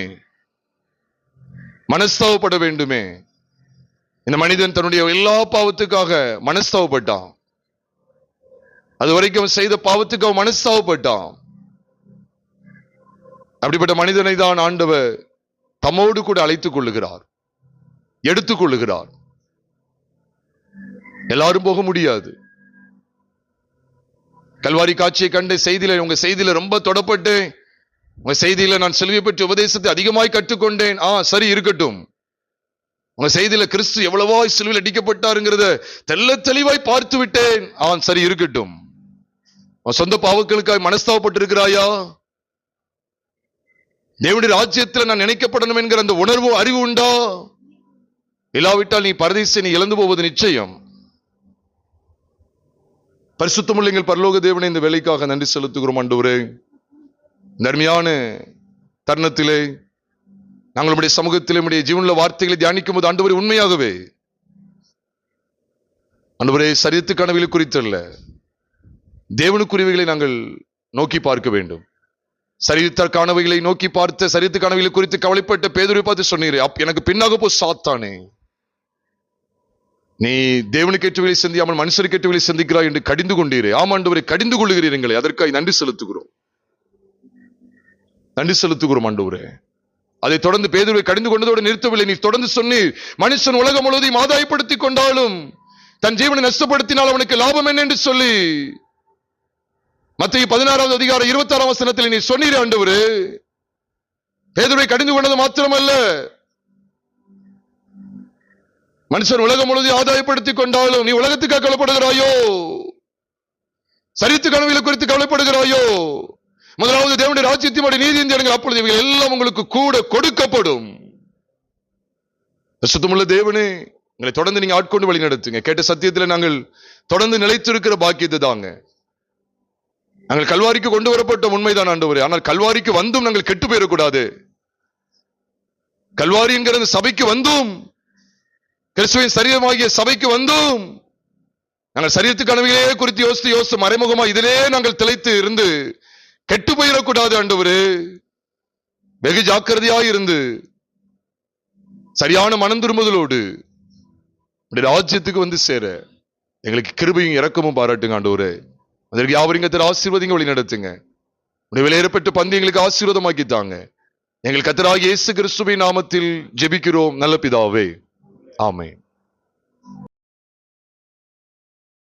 மனஸ்தாபப்பட வேண்டுமே. இந்த மனிதன் தன்னுடைய எல்லா பாவத்துக்காக மனஸ்தாபப்பட்டான். அது வரைக்கும் செய்த பாவத்துக்கு அவன் மனஸ்தாபப்பட்டான். அப்படிப்பட்ட மனிதனை தான் ஆண்டவர் தம்மோடு கூட அழைத்துக் கொள்ளுகிறார், எடுத்துக் கொள்ளுகிறார். எல்லாரும் போக முடியாது. கல்வாரி காட்சியை கண்ட செய்தியில, உங்க செய்தியில ரொம்ப தொடப்பட்டு, உங்க செய்தியில நான் சிலுவை பற்றி உபதேசத்தை அதிகமாய் கற்றுக்கொண்டேன். சரி, இருக்கட்டும். உங்க செய்தியில கிறிஸ்து எவ்வளவாய் சிலுவையில் அடிக்கப்பட்டாருங்கிறத தெல்ல தெளிவாய் பார்த்து விட்டேன். சரி, இருக்கட்டும். சொந்த பாவங்களுக்காக மனஸ்தாபப்பட்டு இருக்கிறாயா? தேவனுடைய ராஜ்யத்தில் நான் நினைக்கப்படணும் என்கிற அந்த உணர்வு, அறிவு உண்டா? இல்லாவிட்டால் நீ பரதேசத்தை நீ இழந்து போவது நிச்சயம். பரிசுத்தமுள்ள எங்கள் பரலோக தேவனே, இந்த வேலைக்காக நன்றி செலுத்துகிறோம் ஆண்டவரே. தர்மியான தருணத்திலே நாங்களுடைய சமூகத்திலே உடைய ஜீவனுள்ள வார்த்தைகளை தியானிக்கும் போது ஆண்டவரே, உண்மையாகவே ஆண்டவரே, சரீரத்துக்கானவைகளை குறித்தல்ல, தேவனுக்குரியவைகளை நாங்கள் நோக்கி பார்க்க வேண்டும். சரீரத்திற்கானவைகளை நோக்கி பார்த்த சரீரத்துக்கானவைகளை குறித்து கவலைப்பட்ட பேதுருவை பார்த்து சொன்னீரே, எனக்கு பின்னாக போ சாத்தானே, நீ தேவனுக்கு ஏற்றவைகளை சிந்தியாமல் மனுஷருக்கு ஏற்றவைகளை சிந்திக்கிறாய் என்று கடிந்து கொண்டீரே. ஆமாண்டவரை, கடிந்து கொள்ளுகிறீர்களே, அதற்காக நன்றி செலுத்துகிறோம். நன்றி செலுத்துகிறோம் ஆண்டவரே. அதை தொடர்ந்து பேதுருவை கடிந்து கொண்டதோடு நிறுத்தவில்லை. நீ தொடர்ந்து சொன்னீர், மனுஷன் உலகம் முழுவதையும் ஆதாயப்படுத்திக் கொண்டாலும் தன் ஜீவனை நஷ்டப்படுத்தினால் அவனுக்கு லாபம் என்ன என்று சொல்லி மத்தேயு 16வது அதிகாரம் 26ஆம் வசனத்தில் நீ சொன்னீரே ஆண்டவரே. பேதுருவை கடிந்து கொண்டது மாத்திரமல்ல, மனுஷன் உலகம் முழுவதையும் ஆதாயப்படுத்திக் கொண்டாலும் நீ உலகத்துக்காக கவலைப்படுகிறாயோ? சரீரத்து கனவுகளை குறித்து கவலைப்படுகிறாயோ? முதலாவது தேவனுடைய ராஜ்யத்தின் நீதியின் தேடுங்கள், அப்பொழுது இவைகள் எல்லாம் உங்களுக்கு கூட கொடுக்கப்படும். சுத்தமுள்ள தேவனே, எங்களை தொடர்ந்து நீங்க ஆட்கொண்டு வழி நடத்துங்க. கேட்ட சத்தியத்தில் நாங்கள் தொடர்ந்து நிலைத்திருக்கிற பாக்கியத்தை தாங்க. நாங்கள் கல்வாரிக்கு கொண்டு வரப்பட்ட உண்மைதான் ஆண்டவரே. ஆனால் கல்வாரிக்கு வந்தும் நாங்கள் கெட்டு போயிடக்கூடாது. கல்வாரி என்கிற சபைக்கு வந்தும், கிறிஸ்துவின் சரீரமாகிய சபைக்கு வந்தும் நாங்கள் சரீரத்துக்கானவையே குறித்து யோசித்து மறைமுகமா இதிலே நாங்கள் திளைத்து இருந்து கெட்டு போயிடக்கூடாது ஆண்டவரே. வெகு ஜாக்கிரதையாய் இருந்து சரியான மனம் திரும்புதலோடு ராஜ்யத்துக்கு வந்து சேர எங்களுக்கு கிருபையும் இரக்கமும் பாராட்டுங்க ஆண்டவரே. அதற்கு யாவரிங்கத்தில் ஆசீர்வதிங்க, வழி நடத்துங்க. உடைய விலையேறப்பட்ட பந்தயங்களுக்கு ஆசீர்வாதமாக்கி தாங்க. எங்கள் கர்த்தராகிய இயேசு கிறிஸ்துவின் நாமத்தில் ஜெபிக்கிறோம் நல்ல பிதாவே, ஆமென்.